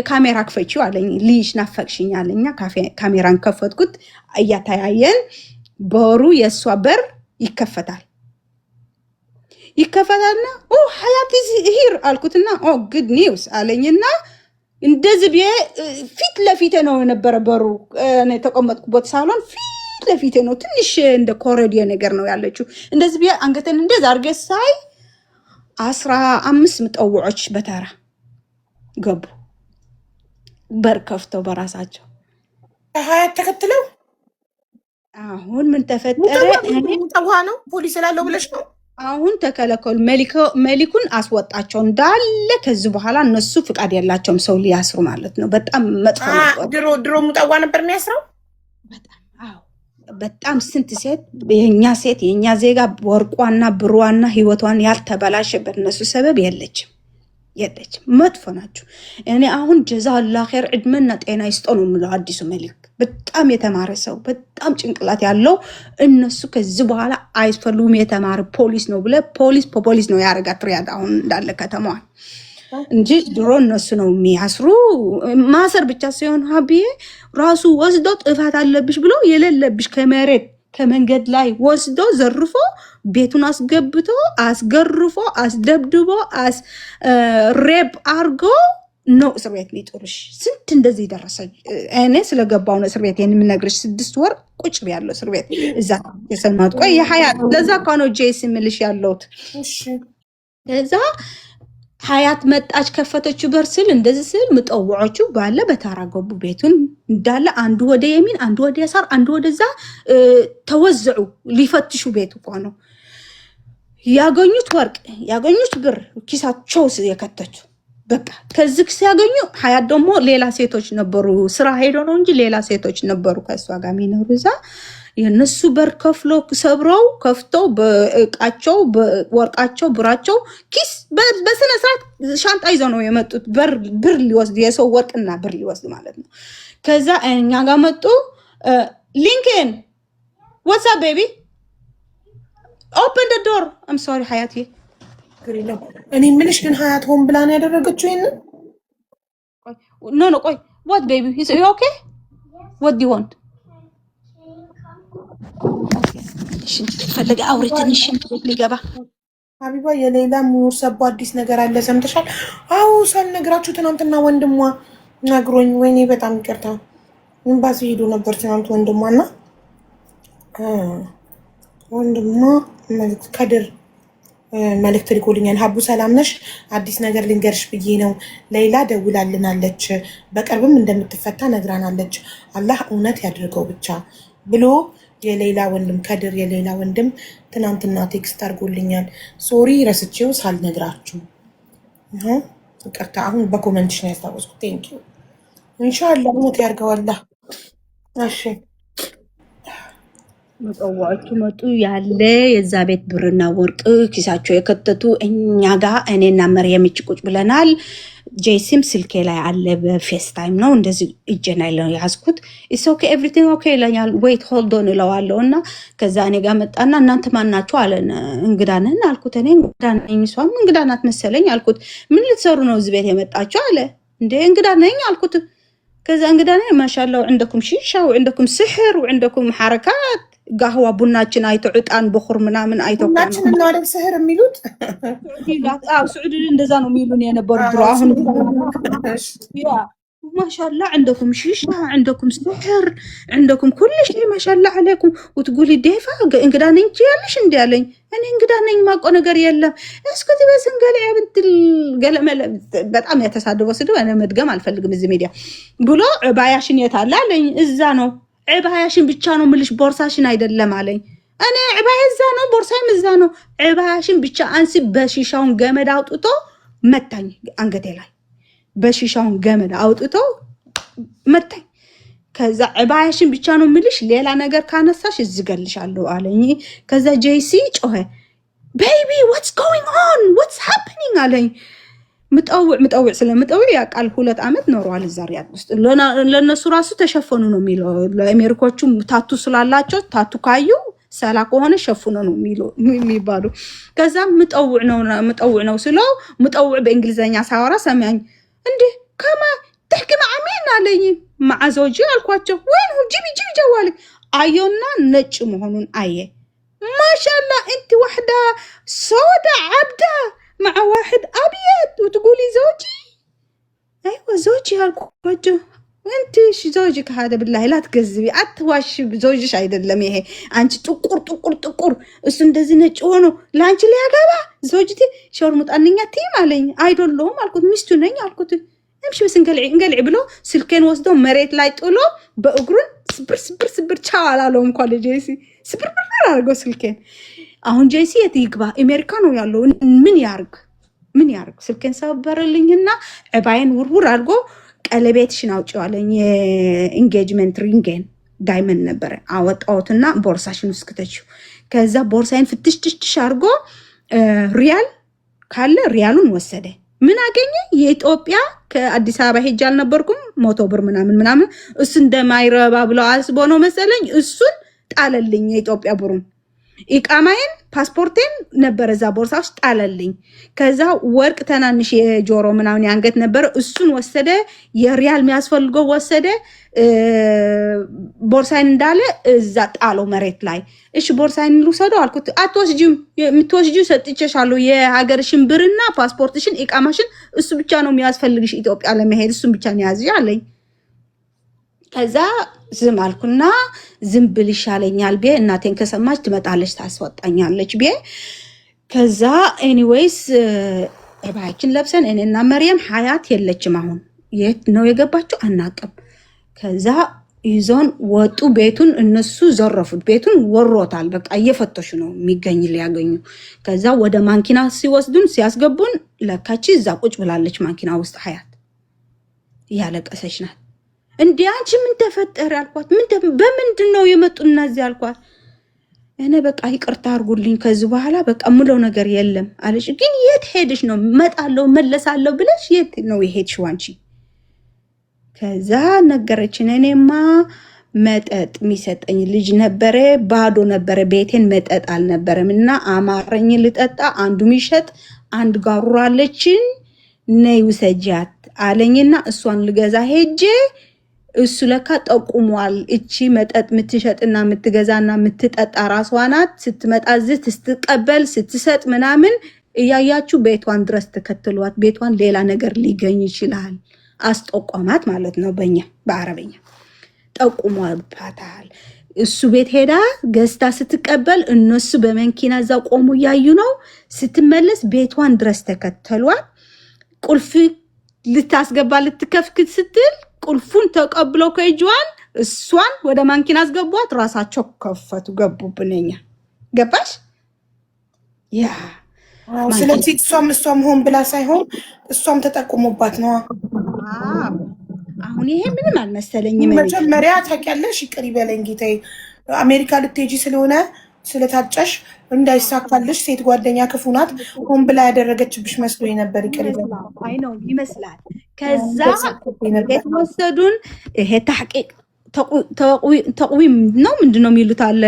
ካሜራ ክፈቺው አለኝ። ልይሽ ናፈቅሽኝ አለኛ። ካሜራን ከፈትኩት። እያታያየን በሩ የሷ በር ይከፈታልና ኦ ሀያት ሂር አልኩትና ኦ ጉድ ኒውስ አለኝና እንደዚህ ቢየ ፊት ለፊቴ ነው የነበረ በሩ። እኔ ተቀመጥኩበት ሳሎን ፊት ለፊቴ ነው። ትንሽ እንደ ኮሪዶር ነገር ነው ያለችው። እንደዚህ ቢየ አንገተን እንደዛ አርገ ሳይ 15 ምጠውዖች በተራ ገቡ። በር ከፍተው በራሳቸው ሀያት ተከትለው። አሁን ምን ተፈጠረ? እኔ ጠዋ ነው ፖሊስ ስላለው ብለሽ ነው? አሁን ተከለከሉ። መሊኩን አስወጣቸው እንዳለ። ከዚህ በኋላ እነሱ ፍቃድ ያላቸውም ሰው ሊያስሩ ማለት ነው። በጣም መጥፎ ነው። ድሮ ሙጠዋ ነበር የሚያስረው። በጣም ስንት ሴት የኛ ዜጋ ወርቋና ብሯና ህይወቷን ያልተበላሸበት እነሱ ሰበብ የለችም። መጥፎ ናቸው። እኔ አሁን ጀዛላህ ኸይር ዕድሜና ጤና ይስጦ ነው የምለው። አዲሱ መሊክ በጣም የተማረ ሰው፣ በጣም ጭንቅላት ያለው። እነሱ ከዚህ በኋላ አይፈልጉም። የተማረ ፖሊስ ነው ብለ ፖሊስ ነው ያደርጋት ሪያድ አሁን እንዳለ ከተማዋን። እንጂ ድሮ እነሱ ነው የሚያስሩ። ማሰር ብቻ ሳይሆን ሀቢዬ ራሱ ወስዶ ጥፋት አለብሽ ብሎ የሌለብሽ ከመሬት ከመንገድ ላይ ወስዶ ዘርፎ ቤቱን አስገብቶ አስገርፎ አስደብድቦ ሬፕ አርጎ ነው እስር ቤት ሊጥሩሽ። ስንት እንደዚህ ደረሰ። እኔ ስለገባው ነው እስር ቤት የምነግርሽ። 6 ወር ቁጭ ያለው እስር ቤት እዛ የሰማት ቆይ የሀያት ለዛ ነው ጄሲ ምልሽ ያለውት። ከዛ ሀያት መጣች ከፈተችው በር ስል እንደዚህ ስል ምጠውዖቹ ባለ በታራ ገቡ። ቤቱን እንዳለ አንዱ ወደ የሚን አንዱ ወደ ያሳር አንዱ ወደዛ ተወዝዑ ሊፈትሹ ቤት እኮ ነው ያገኙት ወርቅ ያገኙት ብር ኪሳቸው የከተቱ በቃ ከዚህ ሲያገኙ ሀያት ደግሞ ሌላ ሴቶች ነበሩ። ስራ ሄዶ ነው እንጂ ሌላ ሴቶች ነበሩ ከሷ ጋር የሚኖሩ እዛ የነሱ በር ከፍሎ ሰብረው ከፍተው በእቃቸው በወርቃቸው ብራቸው ኪስ በስነ ስርዓት ሻንጣ ይዘው ነው የመጡት። ብር ሊወስድ የሰው ወርቅና ብር ሊወስድ ማለት ነው። ከዛ እኛ ጋር መጡ። ሊንከን ዋትስ አፕ ቤቢ ኦፕን ዘ ዶር አም ሶሪ ሀያት እኔ ምንሽ ግን ሀያት ሆን ብላ ነው ያደረገችው ይሄንን። ኖ ቆይ ዋት ቤቢ ኢዝ ኦኬ ዋት ዱ ዩ ዋንት ፈለገ አውሪ ትንሽ ሊገባ ሀቢባ የሌላ ሙርሰባ አዲስ ነገር አለ ሰምተሻል? አዎ ሳልነግራችሁ ትናንትና ወንድሟ ነግሮኝ፣ ወይኔ በጣም ይቅርታ ኤምባሲ ሄዶ ነበር ትናንት ወንድሟና ከድር መልእክት ልኮልኛል። ሀቡ ሰላም ነሽ? አዲስ ነገር ልንገርሽ ብዬ ነው። ሌላ ደውላልናለች፣ በቅርብም እንደምትፈታ ነግራናለች። አላህ እውነት ያድርገው ብቻ ብሎ የሌላ ወንድም ከድር የሌላ ወንድም ትናንትና ቴክስት አድርጎልኛል። ሶሪ ረስቼው ሳልነግራችሁ ይቅርታ። አሁን በኮመንትሽ ነው ያስታወስኩት። ቴንኪው። ኢንሻአላህ ሞት ያርገዋላ። እሺ መጠዋቹ መጡ ያለ የዛ ቤት ብርና ወርቅ ኪሳቸው የከተቱ እኛ ጋር እኔና መርየም ቁጭ ብለናል። ጄሲም ስልኬ ላይ አለ በፌስ ታይም ነው እንደዚህ እጄ ላይ ነው ያዝኩት። ኢትስ ኦኬ ኤቭሪቲንግ ኦኬ ይለኛል። ዌይት ሆልድ ኦን እለዋለሁ እና ከዛ እኔ ጋር መጣና እናንተ ማናችሁ አለን። እንግዳ ነን አልኩት። እኔ እንግዳ ነኝ፣ እሷም እንግዳ ናት መሰለኝ አልኩት። ምን ልትሰሩ ነው እዚህ ቤት የመጣችሁ አለ። እንደ እንግዳ ነኝ አልኩት። ከዛ እንግዳ ነኝ ማሻአላህ عندكم شيشه وعندكم سحر وعندكم حركات ጋህዋ ቡናችን አይቶ ዕጣን በኹር ምናምን አይቶ ቡናችን ነው አይደል ስህር የሚሉት? አዎ ሱዑድ እንደዛ ነው የሚሉን የነበሩ ድሮ። አሁን ያ ማሻአላህ عندكم شيشه عندكم سحر عندكم كل شيء ማሻአላህ عليكم وتقولي ዴፋ እንግዳ ነኝ ያለሽ እንዴ አለኝ። እኔ እንግዳ ነኝ ማቆ ነገር የለም። እስከዚ በስንገለ ያብንትል ገለመለ በጣም የተሳደበው ስድብ እኔ መድገም አልፈልግም እዚህ ሚዲያ ብሎ ባያሽን የታለ አለኝ። እዛ ነው ዕባያሽን ብቻ ነው ምልሽ ቦርሳሽን አይደለም አለኝ። እኔ ዕባዬ እዛ ነው ቦርሳዬም እዛ ነው። ዕባያሽን ብቻ አንሲ በሺሻውን ገመድ አውጥቶ መታኝ። አንገቴ ላይ በሺሻውን ገመድ አውጥቶ መታኝ። ከዛ ዕባያሽን ብቻ ነው ምልሽ ሌላ ነገር ካነሳሽ እዝገልሻለሁ አለኝ። ከዛ ጄሲ ጮኸ ቤቢ ዋትስ ጎይንግ ኦን ዋትስ ሃፕኒንግ አለኝ። ምጠውዕ ስለምጠውዕ ያቃል 2 ዓመት ኖሯል እዛ ሪያድ ውስጥ። ለነሱ ራሱ ተሸፈኑ ነው የሚለው። ለአሜሪካዎቹ ታቱ ስላላቸው ታቱ ካዩ ሰላ ከሆነ ሸፍኑ ነው የሚባሉ። ከዛ ምጠውዕ ነው ስለው ምጠውዕ በእንግሊዘኛ ሳወራ ሰማኝ። እንዴ ከማ ተሕኪ መዓ ሚን አለኝ። መዓ ዘውጂ አልኳቸው። ወይኑ ጂቢ ጀዋሊ አየውና ነጭ መሆኑን አየ። ማሻአላህ እንቲ ዋሕዳ ሶዳ ዓብዳ مع واحد أبيض وتقولي زوجي؟ أيوة زوجي هالكوجو. أنت شو زوجك هذا بالله لا تكذبي أتواش زوجش አይደለም ይሄ አንቺ ጥቁር እሱ እንደዚህ ነጭ ሆኖ ላንቺ ሊያገባ ዘውጅቲ ሸር ሙጣንኛ ቲም አለኝ። አይደለም አልኩት። ሚስቱ ነኝ አልኩት። እምሽ በስ እንገልዕ ብሎ ስልኬን ወስዶ መሬት ላይ ጥሎ በእግሩን ስብር ቻው አላለውም እንኳን ለጄሲ ስብር አድርጎ ስልኬን። አሁን ጄሲ የት ይግባ? አሜሪካ ነው ያለው። ምን ያርግ? ስልኬን ሰበረልኝና ዕባይን ውርውር አድርጎ ቀለቤትሽን አውጪው አለኝ። የኢንጌጅመንት ሪንጌን ዳይመንድ ነበረ። አወጣሁትና ቦርሳሽን ውስጥ ከተችው። ከዛ ቦርሳዬን ፍትሽ አድርጎ ሪያል ካለ ሪያሉን ወሰደ። ምን አገኘ? የኢትዮጵያ ከአዲስ አበባ ሄጅ አልነበርኩም 100 ብር ምናምን እሱ እንደማይረባ ብለው አስቦ ነው መሰለኝ እሱን ጣለልኝ የኢትዮጵያ ብሩን። ኢቃማዬን ፓስፖርቴን ነበር እዛ ቦርሳ ውስጥ ጣለልኝ። ከዛ ወርቅ ተናንሽ የጆሮ ምናምን ያንገት ነበር እሱን ወሰደ። የሪያል የሚያስፈልገው ወሰደ። ቦርሳይን እንዳለ እዛ ጣለው መሬት ላይ። እሺ ቦርሳይን ልውሰደው አልኩት። አትወስጂም፣ የምትወስጂው ሰጥቼሻለሁ የሀገርሽን ብርና ፓስፖርትሽን ኢቃማሽን እሱ ብቻ ነው የሚያስፈልግሽ ኢትዮጵያ ለመሄድ እሱን ብቻ ነው ያዝ አለኝ። ከዛ ዝም አልኩና ዝም ብል ይሻለኛል ብዬ እናቴን ከሰማች ትመጣለች ታስወጣኛለች ብዬ ከዛ ኤኒዌይስ እባያችን ለብሰን እኔና መርየም ሀያት የለችም። አሁን የት ነው የገባችው አናቅም። ከዛ ይዞን ወጡ። ቤቱን እነሱ ዘረፉት። ቤቱን ወሮታል። በቃ እየፈተሹ ነው የሚገኝ ሊያገኙ። ከዛ ወደ ማንኪና ሲወስዱን ሲያስገቡን ለካች እዛ ቁጭ ብላለች ማንኪና ውስጥ ሀያት እያለቀሰች ናት። እንዴ አንቺ ምን ተፈጠረ አልኳት። በምንድን ነው የመጡ እነዚህ አልኳት። እኔ በቃ ይቅርታ አድርጉልኝ ከዚህ በኋላ በቃ ምለው ነገር የለም አለች። ግን የት ሄድሽ ነው? መጣለው መለሳለው ብለሽ የት ነው የሄድሽው አንቺ? ከዛ ነገረችን። እኔማ መጠጥ የሚሰጠኝ ልጅ ነበረ፣ ባዶ ነበረ ቤቴን፣ መጠጥ አልነበረም እና አማረኝ ልጠጣ። አንዱ ሚሸጥ አንድ ጋሩራ አለችን ነይ ውሰጃት አለኝና እሷን ልገዛ ሄጄ እሱ ለካ ጠቁሟል። እቺ መጠጥ ምትሸጥና ምትገዛና ምትጠጣ ራሷ ናት። ስትመጣ እዚህ ስትቀበል ስትሰጥ ምናምን እያያችሁ ቤቷን ድረስ ተከትሏት ቤቷን ሌላ ነገር ሊገኝ ይችላል። አስጠቋማት ማለት ነው በእኛ በአረበኛ ጠቁሟታል። እሱ ቤት ሄዳ ገዝታ ስትቀበል እነሱ በመኪና እዛ ቆሙ እያዩ ነው። ስትመለስ ቤቷን ድረስ ተከተሏት። ቁልፍ ልታስገባ ልትከፍት ስትል ቁልፉን ተቀብለው ከእጇን እሷን ወደ ማንኪና አስገቧት። ራሳቸው ከፈቱ ገቡብንኛ። ገባሽ? ያ ስለዚህ እሷም ሆን ብላ ሳይሆን እሷም ተጠቁሙባት ነው። አሁን ይሄ ምንም አልመሰለኝም። መጀመሪያ ታውቂያለሽ፣ ይቅር ይበለኝ ጌታዬ፣ አሜሪካ ልትሄጂ ስለሆነ ስለታጨሽ እንዳይሳካልሽ ሴት ጓደኛ ክፉ ናት ሆን ብላ ያደረገችብሽ መስሎኝ ነበር። ይቅር አይ ነው ይመስላል። ከዛ የተወሰዱን ይሄ ተሐቂቅ ተቅዊም ነው ምንድነው የሚሉት አለ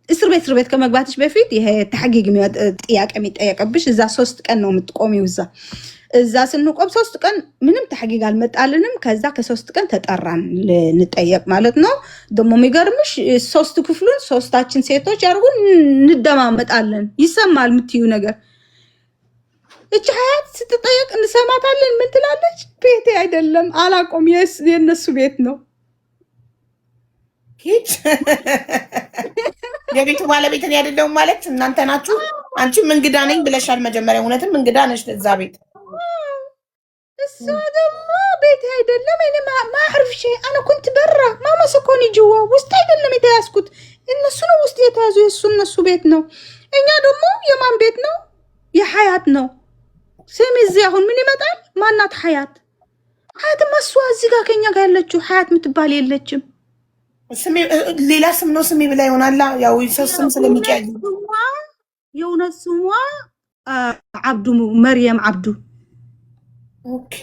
እስር ቤት ከመግባትሽ በፊት ይሄ ተሐቂቅ ጥያቄ የሚጠየቅብሽ እዛ 3 ቀን ነው የምትቆሚው። እዛ ስንቆም 3 ቀን ምንም ተሐቂቅ አልመጣልንም። ከዛ ከ3 ቀን ተጠራን ልንጠየቅ ማለት ነው። ደግሞ የሚገርምሽ 3 ክፍሉን 3ታችን ሴቶች ያርጉን እንደማመጣለን። ይሰማል የምትዩ ነገር። እቺ ሀያት ስትጠየቅ እንሰማታለን። ምን ትላለች? ቤቴ አይደለም አላቆም የነሱ ቤት ነው። የቤቱ ባለቤት እኔ አይደለሁም ማለት እናንተ ናችሁ። አንቺም እንግዳ ነኝ ብለሻል መጀመሪያ። እውነትም እንግዳ ነሽ እዛ ቤት። እሷ ደግሞ ቤቴ አይደለም እኔ ማዕርፍ ሸይ አነ ኩንት በራ ማማ ሰኮኒ ጅዋ ውስጥ አይደለም የተያዝኩት። እነሱ ነው ውስጥ የተያዙ። እነሱ ቤት ነው። እኛ ደግሞ የማን ቤት ነው? የሀያት ነው። ስሚ እዚህ አሁን ምን ይመጣል? ማናት ሀያት? ሀያት ማሷ እዚህ ጋር ከኛ ጋር ያለችው ሀያት የምትባል የለችም። ስሚ ሌላ ስም ነው ስሚ ብላ ይሆናል። ያው ስም ስለሚቀያይ የእውነት ስሟ አብዱ መርየም አብዱ። ኦኬ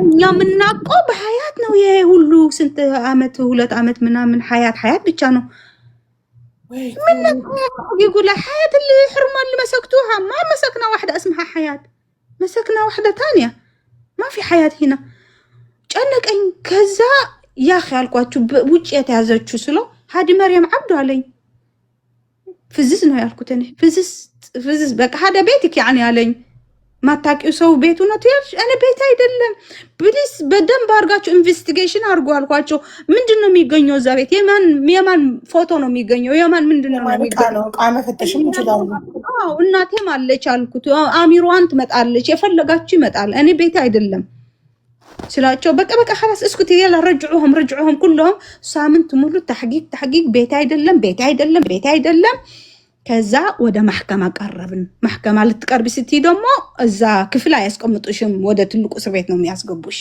እኛ የምናውቀው በሀያት ነው። ይሄ ሁሉ ስንት አመት 2 አመት ምናምን ሀያት ብቻ ነው። من يقول حياة اللي حرمة اللي مسكتوها ما مسكنا واحدة اسمها حياة، مسكنا واحدة تانية. ما في حياة هنا. جانك ان كذا يا اخي الكواتشو وجه يتعزجو سلو هادي مريم عبدو علي فزز ነው ያልኩት እኔ ፍዝዝ በቃ هذا بيتك يعني علي ما ታውቂው ሰው ቤቱ ነው ትያለሽ። እኔ ቤት አይደለም ፕሊስ በደንብ አርጋችሁ ኢንቨስቲጌሽን አርጉ አልኳቸው። ምንድነው የሚገኘው እዛ ቤት? የማን ፎቶ ነው የሚገኘው? የማን ምንድነው የሚገኘው? ዕቃ መፈተሽም ይችላል። አዎ እናቴም አለች አልኩት። አሚሯን ትመጣለች፣ የፈለጋችሁ ይመጣል። እኔ ቤት አይደለም ስላቸው በቃ خلاص اسكت يلا رجعوهم كلهم ሳምንት ሙሉ ተሐቂቅ ቤት አይደለም። ከዛ ወደ ማህከማ ቀረብን። ማህከማ ልትቀርብ ስትይ ደግሞ እዛ ክፍል አያስቀምጡሽም። ወደ ትልቁ እስር ቤት ነው የሚያስገቡሽ።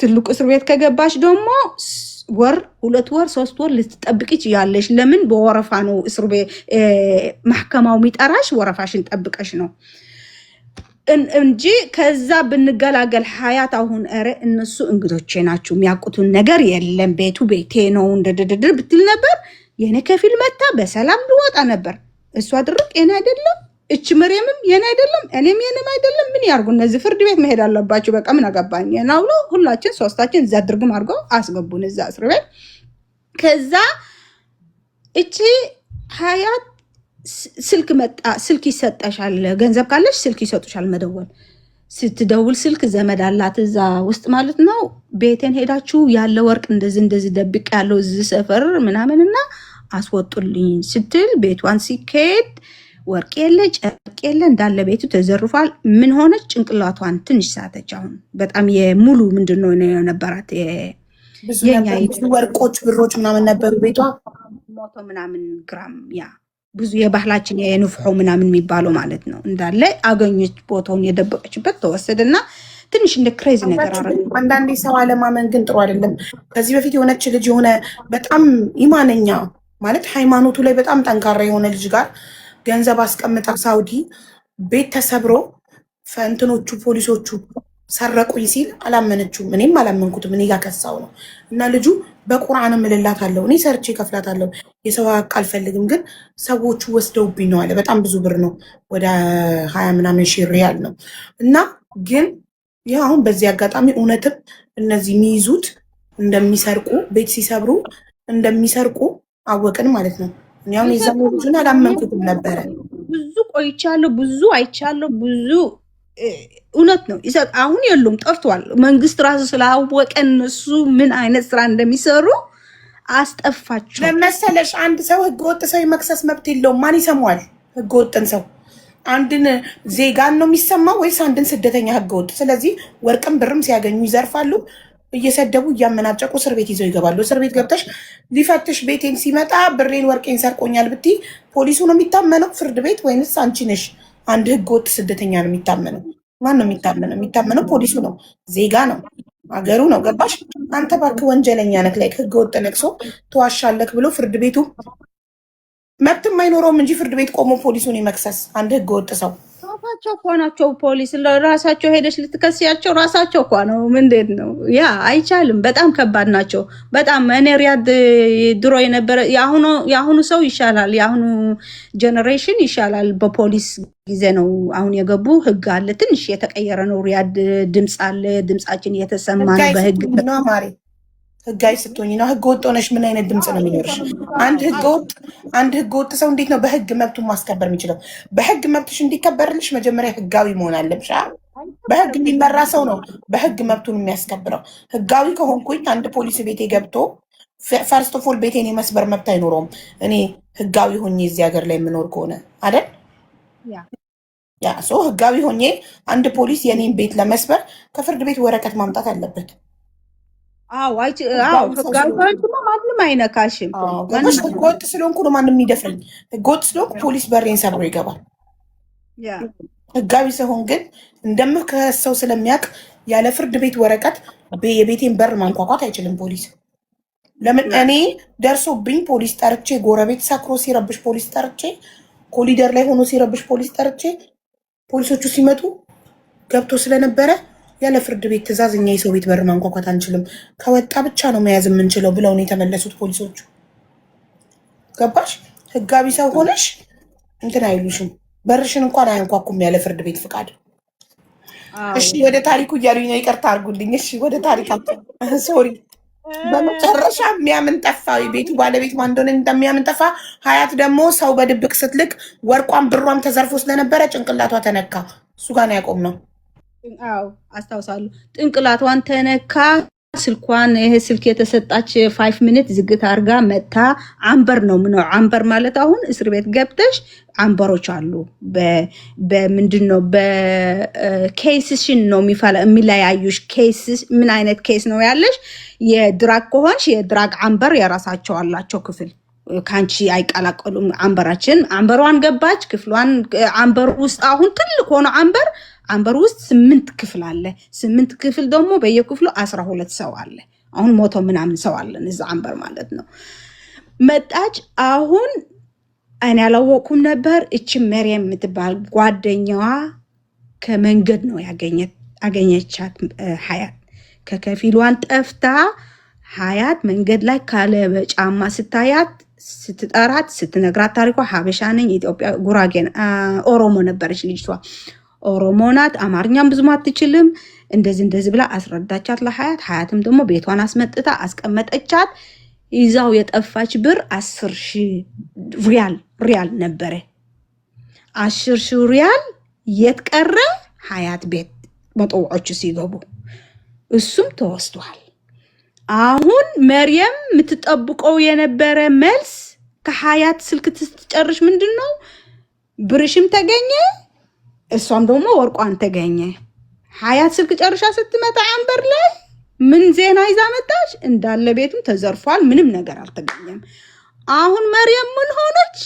ትልቁ እስር ቤት ከገባሽ ደግሞ 1 2 ወር 3 ወር ልትጠብቂች ያለሽ። ለምን? በወረፋ ነው እስር ቤት ማህከማው የሚጠራሽ። ወረፋሽን ጠብቀሽ ነው እንጂ ከዛ ብንገላገል ሀያት አሁን ኧረ እነሱ እንግዶቼ ናቸው የሚያውቁትን ነገር የለም ቤቱ ቤቴ ነው እንደደደደ ብትል ነበር። የኔ ከፊል መታ በሰላም ልወጣ ነበር። እሷ ድርቅ የኔ አይደለም፣ እች መሬምም የኔ አይደለም፣ እኔም የኔም አይደለም። ምን ያርጉ እነዚህ? ፍርድ ቤት መሄድ አለባቸው። በቃ ምን አገባኝ ነው ብሎ ሁላችን ሶስታችን እዛ ድርግም አድርገው አስገቡን እዛ እስር ቤት። ከዛ እቺ ሀያት ስልክ መጣ። ስልክ ይሰጠሻል፣ ገንዘብ ካለሽ ስልክ ይሰጡሻል መደወል። ስትደውል ስልክ ዘመድ አላት እዛ ውስጥ ማለት ነው። ቤቴን ሄዳችሁ ያለ ወርቅ እንደዚህ እንደዚህ ደብቅ ያለው እዚህ ሰፈር ምናምንና አስወጡልኝ ስትል ቤቷን ሲካሄድ ወርቅ የለ ጨርቅ የለ እንዳለ ቤቱ ተዘርፏል። ምን ሆነች? ጭንቅላቷን ትንሽ ሳተች። አሁን በጣም የሙሉ ምንድነው የነበራት ብዙ ወርቆች ብሮች ምናምን ነበሩ ቤቷ 100 ምናምን ግራም ያ ብዙ የባህላችን የንፍሖ ምናምን የሚባለው ማለት ነው እንዳለ አገኘች። ቦታውን የደበቀችበት ተወሰደና ትንሽ እንደ ክሬዚ ነገር አረገ። አንዳንዴ ሰው አለማመን ግን ጥሩ አይደለም። ከዚህ በፊት የሆነች ልጅ የሆነ በጣም ኢማነኛ ማለት ሃይማኖቱ ላይ በጣም ጠንካራ የሆነ ልጅ ጋር ገንዘብ አስቀምጣ ሳውዲ ቤት ተሰብሮ ፈንትኖቹ ፖሊሶቹ ሰረቁኝ ሲል አላመነችውም። እኔም አላመንኩትም። እኔ ጋር ከሳው ነው እና ልጁ በቁርአንም እልላታለሁ እኔ ሰርቼ ከፍላታለሁ የሰው ሀቅ አልፈልግም፣ ግን ሰዎቹ ወስደውብኝ ነው አለ። በጣም ብዙ ብር ነው፣ ወደ 20 ምናምን ሺህ ሪያል ነው። እና ግን ይህ አሁን በዚህ አጋጣሚ እውነትም እነዚህ የሚይዙት እንደሚሰርቁ ቤት ሲሰብሩ እንደሚሰርቁ አወቅን ማለት ነው። እኔ አሁን የዛም ልጁን አላመንኩትም ነበረ። ብዙ ቆይቻለሁ፣ ብዙ አይቻለሁ፣ ብዙ እውነት ነው። አሁን የሉም፣ ጠፍቷል። መንግስት ራሱ ስላወቀ እነሱ ምን አይነት ስራ እንደሚሰሩ አስጠፋቸው። ለመሰለሽ አንድ ሰው ህገወጥ ሰው የመክሰስ መብት የለውም። ማን ይሰማዋል? ህገወጥን ሰው አንድን ዜጋን ነው የሚሰማው ወይስ አንድን ስደተኛ ህገወጥ? ስለዚህ ወርቅም ብርም ሲያገኙ ይዘርፋሉ፣ እየሰደቡ እያመናጨቁ እስር ቤት ይዘው ይገባሉ። እስር ቤት ገብተሽ ሊፈትሽ ቤቴን ሲመጣ ብሬን ወርቄን ሰርቆኛል ብትይ ፖሊሱ ነው የሚታመነው? ፍርድ ቤት ወይንስ አንቺ ነሽ? አንድ ህገወጥ ስደተኛ ነው የሚታመነው? ማን ነው የሚታመነው? የሚታመነው ፖሊሱ ነው፣ ዜጋ ነው፣ አገሩ ነው። ገባሽ? አንተ እባክህ ወንጀለኛ ነክ ላይ ህገወጥ ነቅሶ ተዋሻለክ ብሎ ፍርድ ቤቱ መብትም አይኖረውም እንጂ ፍርድ ቤት ቆሞ ፖሊሱን የመክሰስ አንድ ህገወጥ ሰው ራሳቸው እኮ ናቸው። ፖሊስ ራሳቸው ሄደሽ ልትከስያቸው ራሳቸው እኮ ነው። ምንድን ነው ያ? አይቻልም። በጣም ከባድ ናቸው። በጣም እኔ ሪያድ ድሮ የነበረ የአሁኑ ሰው ይሻላል፣ የአሁኑ ጀኔሬሽን ይሻላል። በፖሊስ ጊዜ ነው አሁን የገቡ ህግ አለ፣ ትንሽ የተቀየረ ነው። ሪያድ ድምፅ አለ፣ ድምፃችን እየተሰማ ነው በህግ ነው። ማሪ ህጋዊ ስትሆኝ ነው። ህገ ወጥ ሆነሽ ምን አይነት ድምፅ ነው የሚኖርሽ? አንድ ህገ ወጥ ሰው እንዴት ነው በህግ መብቱን ማስከበር የሚችለው? በህግ መብትሽ እንዲከበርልሽ መጀመሪያ ህጋዊ መሆን አለብሽ። በህግ የሚመራ ሰው ነው በህግ መብቱን የሚያስከብረው። ህጋዊ ከሆንኩኝ አንድ ፖሊስ ቤቴ ገብቶ ፈርስት ኦፍ ኦል ቤቴን የመስበር መብት አይኖረውም። እኔ ህጋዊ ሆኜ እዚህ ሀገር ላይ የምኖር ከሆነ አይደል? ያ ሰው ህጋዊ ሆኜ አንድ ፖሊስ የኔን ቤት ለመስበር ከፍርድ ቤት ወረቀት ማምጣት አለበት። ማንም አይነካሽም። ህገወጥ ስለሆንኩ ነው ማንም የሚደፍረኝ። ህገወጥ ስለሆንኩ ፖሊስ በሬን ሰብሮ ይገባል። ህጋዊ ሲሆን ግን እንደምከሰው ስለሚያውቅ ያለ ፍርድ ቤት ወረቀት የቤቴን በር ማንኳኳት አይችልም ፖሊስ። ለምን? እኔ ደርሶብኝ ፖሊስ ጠርቼ፣ ጎረቤት ሰክሮ ሲረብሽ ፖሊስ ጠርቼ፣ ኮሊደር ላይ ሆኖ ሲረብሽ ፖሊስ ጠርቼ፣ ፖሊሶቹ ሲመጡ ገብቶ ስለነበረ ያለ ፍርድ ቤት ትዕዛዝ እኛ የሰው ቤት በር ማንኳኳት አንችልም፣ ከወጣ ብቻ ነው መያዝ የምንችለው ብለው ነው የተመለሱት ፖሊሶቹ። ገባሽ? ህጋዊ ሰው ሆነሽ እንትን አይሉሽም፣ በርሽን እንኳን አያንኳኩም ያለ ፍርድ ቤት ፍቃድ። እሺ ወደ ታሪኩ እያሉኝ ነው፣ ይቅርታ አድርጉልኝ። እሺ ወደ ታሪካቸው ሶሪ። በመጨረሻ የሚያምን ጠፋ። ቤቱ ባለቤት ማን እንደሆነ እንደሚያምን ጠፋ። ሀያት ደግሞ ሰው በድብቅ ስትልክ ወርቋም ብሯም ተዘርፎ ስለነበረ ጭንቅላቷ ተነካ። እሱ ጋር ነው ያቆም ነው። አዎ አስታውሳለሁ። ጭንቅላቷን ተነካ። ስልኳን ይሄ ስልክ የተሰጣች 5 ሚኒት ዝግት አርጋ መታ። አንበር ነው ምነው አንበር ማለት አሁን እስር ቤት ገብተሽ አንበሮች አሉ። በምንድነው በኬስሽን ነው የሚለያዩሽ። ኬስሽ ምን አይነት ኬስ ነው ያለሽ? የድራግ ከሆንሽ የድራግ አንበር የራሳቸው አላቸው ክፍል ካንቺ አይቀላቀሉም። አንበራችን አንበሯን ገባች ክፍሏን። አንበር ውስጥ አሁን ትልቅ ሆኖ አንበር ውስጥ 8 ክፍል አለ። 8 ክፍል ደግሞ በየክፍሉ 12 ሰው አለ። አሁን 100 ምናምን ሰው አለን እዛ አንበር ማለት ነው። መጣች። አሁን እኔ ያላወኩም ነበር። እቺ መሪየም የምትባል ጓደኛዋ ከመንገድ ነው ያገኘቻት ሀያት። ከከፊሏን ጠፍታ ሀያት መንገድ ላይ ካለ ጫማ ስታያት ስትጠራት ስትነግራት ታሪኳ ሀበሻ ነኝ ኢትዮጵያ ጉራጌን ኦሮሞ ነበረች ልጅቷ። ኦሮሞ ናት፣ አማርኛም ብዙም አትችልም። እንደዚህ ብላ አስረዳቻት ለሀያት። ሀያትም ደግሞ ቤቷን አስመጥታ አስቀመጠቻት። ይዛው የጠፋች ብር 10,000 ሪያል ነበረ። 10,000 ሪያል የት ቀረ? ሀያት ቤት መጠውዖቹ ሲገቡ እሱም ተወስዷል። አሁን መርየም የምትጠብቀው የነበረ መልስ ከሀያት ስልክ ስትጨርሽ ምንድን ነው ብርሽም ተገኘ፣ እሷም ደግሞ ወርቋን ተገኘ። ሀያት ስልክ ጨርሻ ስትመጣ አንበር ላይ ምን ዜና ይዛ መጣች? እንዳለ ቤቱም ተዘርፏል፣ ምንም ነገር አልተገኘም። አሁን መርየም ምን ሆነች?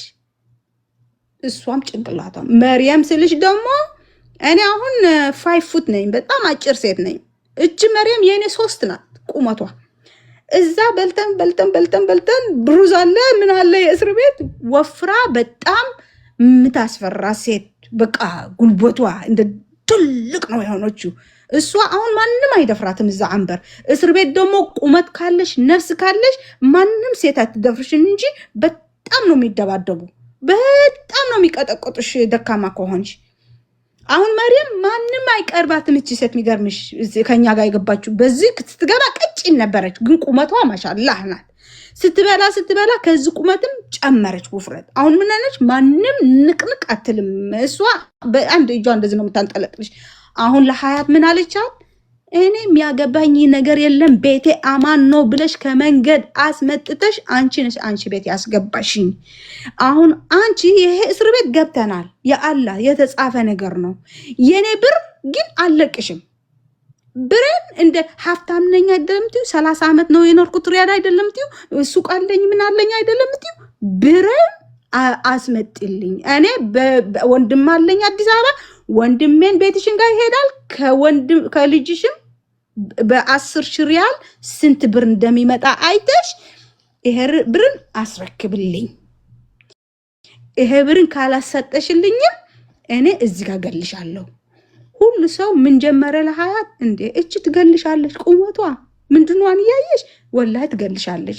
እሷም ጭንቅላቷ መርየም ስልሽ ደግሞ እኔ አሁን 5 ፉት ነኝ፣ በጣም አጭር ሴት ነኝ። እጅ መርየም የኔ 3 ናት ቁመቷ። እዛ በልተን ብሩዝ አለ ምን አለ የእስር ቤት ወፍራ በጣም የምታስፈራ ሴት በቃ ጉልበቷ እንደ ትልቅ ነው የሆነችው። እሷ አሁን ማንም አይደፍራትም እዛ አንበር። እስር ቤት ደግሞ ቁመት ካለሽ ነፍስ ካለሽ ማንም ሴት አትደፍርሽን እንጂ በጣም ነው የሚደባደቡ፣ በጣም ነው የሚቀጠቅጡሽ ደካማ ከሆንሽ። አሁን መርየም ማንም አይቀርባትም እቺ ሴት። የሚገርምሽ ከኛ ጋር የገባችው በዚህ ስትገባ ቀጭን ነበረች፣ ግን ቁመቷ ማሻአላህ ናት። ስትበላ ከዚህ ቁመትም ጨመረች ውፍረት። አሁን ምን ነች? ማንም ንቅንቅ አትልም። እሷ በአንድ እጇ እንደዚህ ነው የምታንጠለጥልሽ። አሁን ለሀያት ምን አለቻት? እኔ የሚያገባኝ ነገር የለም ቤቴ አማን ነው ብለሽ ከመንገድ አስመጥተሽ አንቺ ነሽ አንቺ ቤት ያስገባሽኝ። አሁን አንቺ ይሄ እስር ቤት ገብተናል፣ የአላህ የተጻፈ ነገር ነው። የኔ ብር ግን አለቅሽም። ብሬን እንደ ሀብታም ነኝ አይደለም ትዩ 30 ዓመት ነው የኖርኩት ሪያድ አይደለም ትዩ ሱቅ አለኝ ምን አለኝ አይደለም ትዩ ብሬን አስመጥልኝ። እኔ ወንድም አለኝ አዲስ አበባ፣ ወንድሜን ቤትሽን ጋር ይሄዳል ከልጅሽም በ10,000 ሪያል ስንት ብር እንደሚመጣ አይተሽ ይሄ ብርን አስረክብልኝ። ይሄ ብርን ካላሰጠሽልኝም እኔ እዚህ ጋር ገልሻለሁ። ሁሉ ሰው ምን ጀመረ ለሀያት እንዴ እቺ ትገልሻለች፣ ቁመቷ ምንድነው ያየሽ? ወላሂ ትገልሻለች።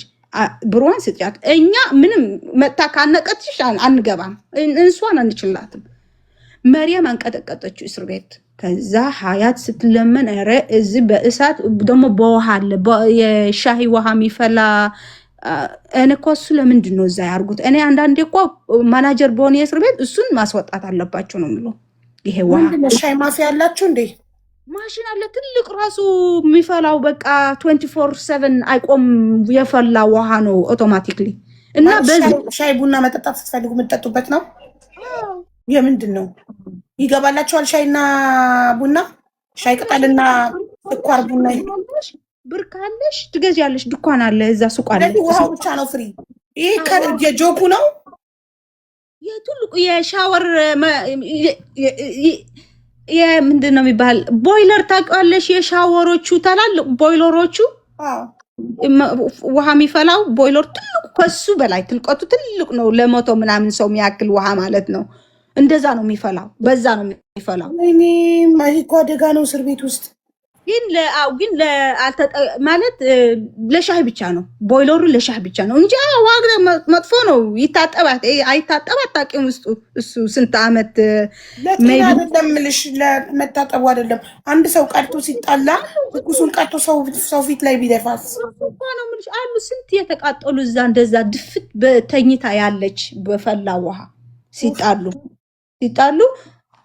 ብሯን ስጫት። እኛ ምንም መጣ ካነቀትሽ አንገባም፣ እንሷን አንችላትም። መርየም አንቀጠቀጠችው እስር ቤት። ከዛ ሀያት ስትለመን ኧረ እዚህ በእሳት ደግሞ በውሃ አለ የሻሂ ውሃ የሚፈላ እኔ እኮ እሱ ለምንድን ነው እዛ ያርጉት? እኔ አንዳንዴ እኮ ማናጀር በሆነ የእስር ቤት እሱን ማስወጣት አለባቸው ነው የምለው። ይሄ ውሃ ሻይ ማፊያ ያላችሁ እንዴ? ማሽን አለ ትልቅ ራሱ የሚፈላው በቃ 24/7 አይቆም የፈላ ውሃ ነው አውቶማቲክሊ። እና ሻይ ቡና መጠጣት ስትፈልጉ የምትጠጡበት ነው። የምንድን ነው ይገባላችኋል? ሻይና ቡና፣ ሻይ ቅጠልና ስኳር ቡና። ብር ካለሽ ትገዣለሽ። ድኳን አለ እዛ ሱቅ አለ። ውሃው ብቻ ነው ፍሪ። ይሄ የጆኩ ነው የትልቁ የሻወር ምንድን ነው የሚባል ቦይለር ታውቂዋለሽ? የሻወሮቹ ታላልቅ ቦይለሮቹ ውሃ የሚፈላው ቦይለር ትልቁ፣ ከሱ በላይ ትልቀቱ ትልቅ ነው። ለመቶ ምናምን ሰው የሚያክል ውሃ ማለት ነው። እንደዛ ነው የሚፈላው፣ በዛ ነው የሚፈላው። እኔ ማሂኮ አደጋ ነው እስር ቤት ውስጥ ግን ማለት ለሻይ ብቻ ነው ቦይለሩ፣ ለሻይ ብቻ ነው እንጂ ዋግ መጥፎ ነው። ይታጠባት አይታጠባት ታቂም ውስጥ እሱ ስንት ዓመት አይደለም ልሽ ለመታጠቡ አይደለም። አንድ ሰው ቀርቶ ሲጣላ ትኩሱን ቀርቶ ሰው ፊት ላይ ቢደፋስ ነው ምልሽ። አሉ ስንት የተቃጠሉ እዛ እንደዛ ድፍት በተኝታ ያለች በፈላ ውሃ ሲጣሉ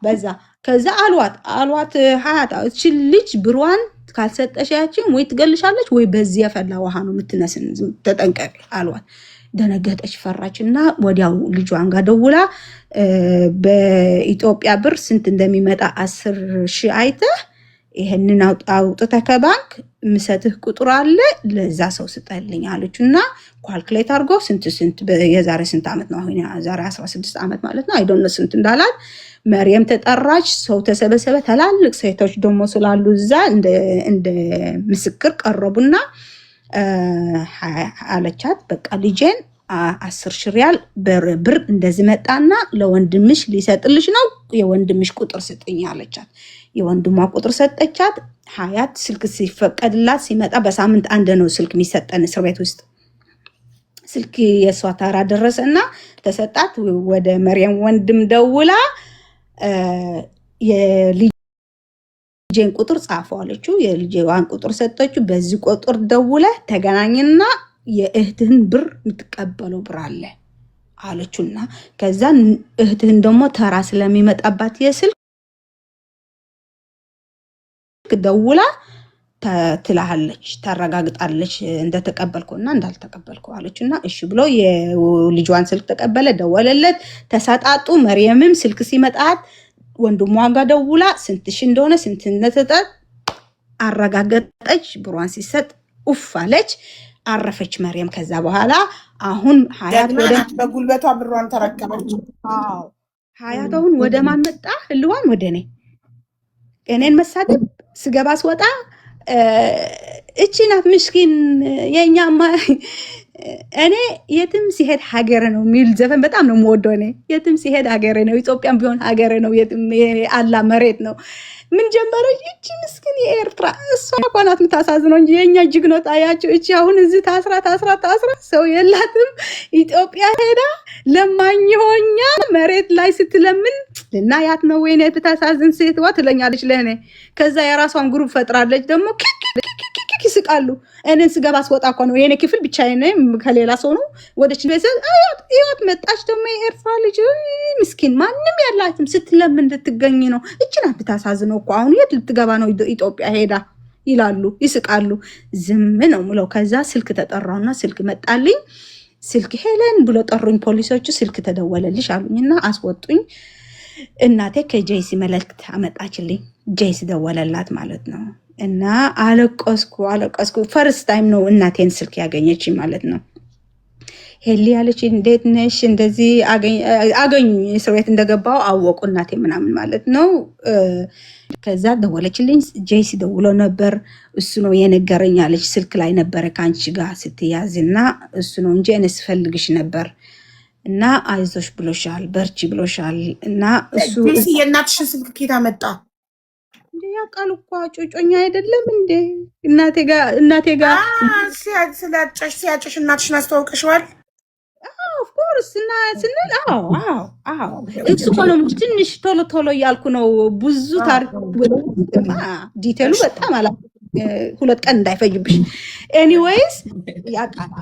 በዛ። ከዛ አልዋት ሀያት እቺ ልጅ ብሯን ካልሰጠሻችን ወይ ትገልሻለች ወይ በዚህ የፈላ ውሃ ነው የምትነስን፣ ተጠንቀቂ አልዋት። ደነገጠች፣ ፈራች። እና ወዲያው ልጇን ጋር ደውላ በኢትዮጵያ ብር ስንት እንደሚመጣ 10,000 አይተህ ይሄንን አውጥተህ ከባንክ ምሰትህ ቁጥር አለ ለዛ ሰው ስጠልኝ አለች። እና ኳልኩሌት አድርጎ ስንት የዛሬ ስንት ዓመት ነው አሁን ዛሬ 16 ዓመት ማለት ነው። አይዶንት ስንት እንዳላት መርየም ተጠራች። ሰው ተሰበሰበ። ትላልቅ ሴቶች ደግሞ ስላሉ እዛ እንደ ምስክር ቀረቡና አለቻት በቃ ልጄን 10,000 ሪያል ብር እንደዚህ መጣና ለወንድምሽ ሊሰጥልሽ ነው፣ የወንድምሽ ቁጥር ስጥኝ አለቻት። የወንድሟ ቁጥር ሰጠቻት። ሀያት ስልክ ሲፈቀድላት ሲመጣ በሳምንት አንድ ነው ስልክ የሚሰጠን እስር ቤት ውስጥ። ስልክ የሷ ተራ ደረሰና ተሰጣት። ወደ መርየም ወንድም ደውላ የልጄን ቁጥር ጻፈው አለችው። የልጄዋን ቁጥር ሰጠችው። በዚህ ቁጥር ደውለ ተገናኝና የእህትህን ብር የምትቀበለው ብር አለ አለችውና ከዛ እህትህን ደግሞ ተራ ስለሚመጣባት የስልክ ደውላ ትላሃለች፣ ታረጋግጣለች እንደተቀበልኩና እንዳልተቀበልኩ አለችና እሺ ብሎ የልጇን ስልክ ተቀበለ፣ ደወለለት፣ ተሰጣጡ። መርየምም ስልክ ሲመጣት ወንድሟ ጋር ደውላ ስንትሽ እንደሆነ ስንት እንደተሰጣት አረጋገጠች። ብሯን ሲሰጥ ኡፍ አለች፣ አረፈች መርየም። ከዛ በኋላ አሁን ሀያት ወደ በጉልበቷ ብሯን ተረከበች። አዎ ሀያት አሁን ወደ ማን መጣ? ህልዋን ወደ እኔን መሳደብ ስገባ ስወጣ እቺ ናት ምስኪን የኛማ። እኔ የትም ሲሄድ ሀገር ነው የሚል ዘፈን በጣም ነው የምወደው። እኔ የትም ሲሄድ ሀገር ነው፣ ኢትዮጵያም ቢሆን ሀገር ነው፣ የትም አላ መሬት ነው። ምን ጀመረች እቺ ምስኪን የኤርትራ? እሷ እኮ ናት የምታሳዝነው እንጂ የኛ እጅግ ነው ጣያቸው። እቺ አሁን እዚህ ታስራ ሰው የላትም። ኢትዮጵያ ሄዳ ለማኝ ሆኛ መሬት ላይ ስትለምን ልናያት ነው። ወይኔ ብታሳዝን ሴትዋ ትለኛለች ለእኔ። ከዛ የራሷን ግሩፕ ፈጥራለች ደግሞ ይስቃሉ። እኔን ስገባ ስወጣ እኮ ነው የኔ ክፍል ብቻዬን ነኝ፣ ከሌላ ሰው ነው። ወደች ቤተሰብ አያት መጣች ደግሞ የኤርትራ ልጅ ምስኪን ማንም ያላትም ስትለምን እንድትገኝ ነው። እቺ ናት ብታሳዝነው እኮ። አሁን የት ልትገባ ነው ኢትዮጵያ ሄዳ ይላሉ፣ ይስቃሉ። ዝም ነው ምለው። ከዛ ስልክ ተጠራውና ስልክ መጣልኝ። ስልክ ሄለን ብሎ ጠሩኝ ፖሊሶቹ። ስልክ ተደወለልሽ አሉኝና አስወጡኝ። እናቴ ከጄሲ መልእክት አመጣችልኝ። ጄሲ ደወለላት ማለት ነው። እና አለቀስኩ። ፈርስት ታይም ነው እናቴን ስልክ ያገኘች ማለት ነው። ሄሊ ያለች እንዴት ነሽ? እንደዚህ አገኙ። እስር ቤት እንደገባው አወቁ እናቴ ምናምን ማለት ነው። ከዛ ደወለችልኝ። ጄሲ ደውሎ ነበር፣ እሱ ነው የነገረኝ አለች። ስልክ ላይ ነበረ ከአንቺ ጋር ስትያዝ እና እሱ ነው እንጂ እኔ ስፈልግሽ ነበር እና አይዞሽ ብሎሻል፣ በርቺ ብሎሻል። እና እሱ የእናትሽን ስልክ ኬታ መጣ እንዴ? ያውቃል እኮ ጮጮኛ አይደለም እንዴ? እናቴ ጋር ሲያጭሽ እናትሽን አስተዋውቀሽዋል? ኦፍኮርስ እና ስንል እሱ እኮ ነው ትንሽ ቶሎ እያልኩ ነው። ብዙ ታሪክ ዲቴሉ በጣም አላ 2 ቀን እንዳይፈጅብሽ። ኤኒዌይስ ያውቃል።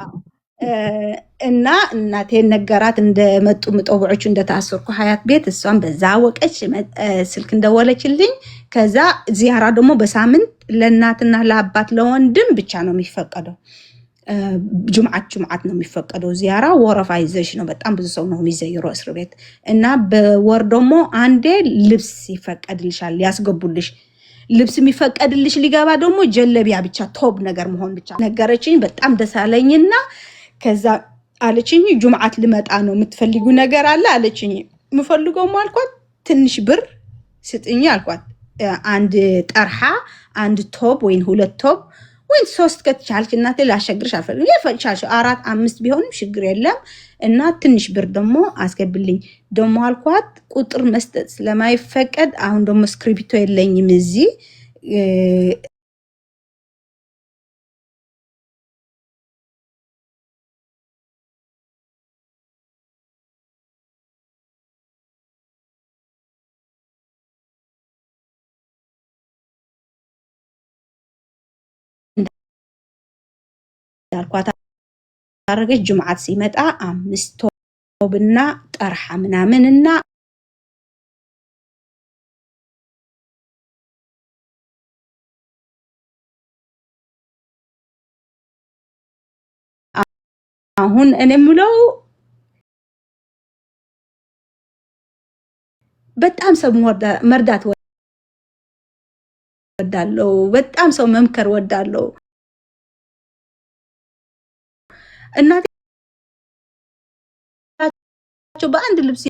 እና እናቴን ነገራት እንደመጡ ምጠውዖቹ እንደታሰርኩ ሀያት ቤት። እሷን በዛ ወቀች፣ ስልክ እንደወለችልኝ። ከዛ ዚያራ ደግሞ በሳምንት ለእናትና ለአባት ለወንድም ብቻ ነው የሚፈቀደው። ጁምዓት ነው የሚፈቀደው ዚያራ። ወረፋ ይዘሽ ነው። በጣም ብዙ ሰው ነው የሚዘይረው እስር ቤት። እና በወር ደግሞ አንዴ ልብስ ይፈቀድልሻል፣ ያስገቡልሽ። ልብስ የሚፈቀድልሽ ሊገባ ደግሞ ጀለቢያ ብቻ ቶብ ነገር መሆን ብቻ ነገረችኝ። በጣም ደስ አለኝና ከዛ አለችኝ ጁምዓት ልመጣ ነው፣ የምትፈልጉ ነገር አለ አለችኝ። የምፈልገው አልኳት ትንሽ ብር ስጥኝ አልኳት። አንድ ጠርሃ፣ አንድ ቶብ ወይን 2 ቶብ ወይን 3 ከቻልሽ እናቴ ላሸግርሽ አልፈልግም። የፈቻሽ 4 5 ቢሆንም ችግር የለም። እና ትንሽ ብር ደግሞ አስገብልኝ ደግሞ አልኳት። ቁጥር መስጠት ስለማይፈቀድ አሁን ደግሞ ስክሪፕቶ የለኝም እዚህ አልኳት። አረገች ጁምዓት ሲመጣ 5 ቶብና ጠርሃ ምናምንና አሁን እኔ ምለው በጣም ሰው መርዳት ወዳለው፣ በጣም ሰው መምከር ወዳለው። እናቴ በአንድ ልብስ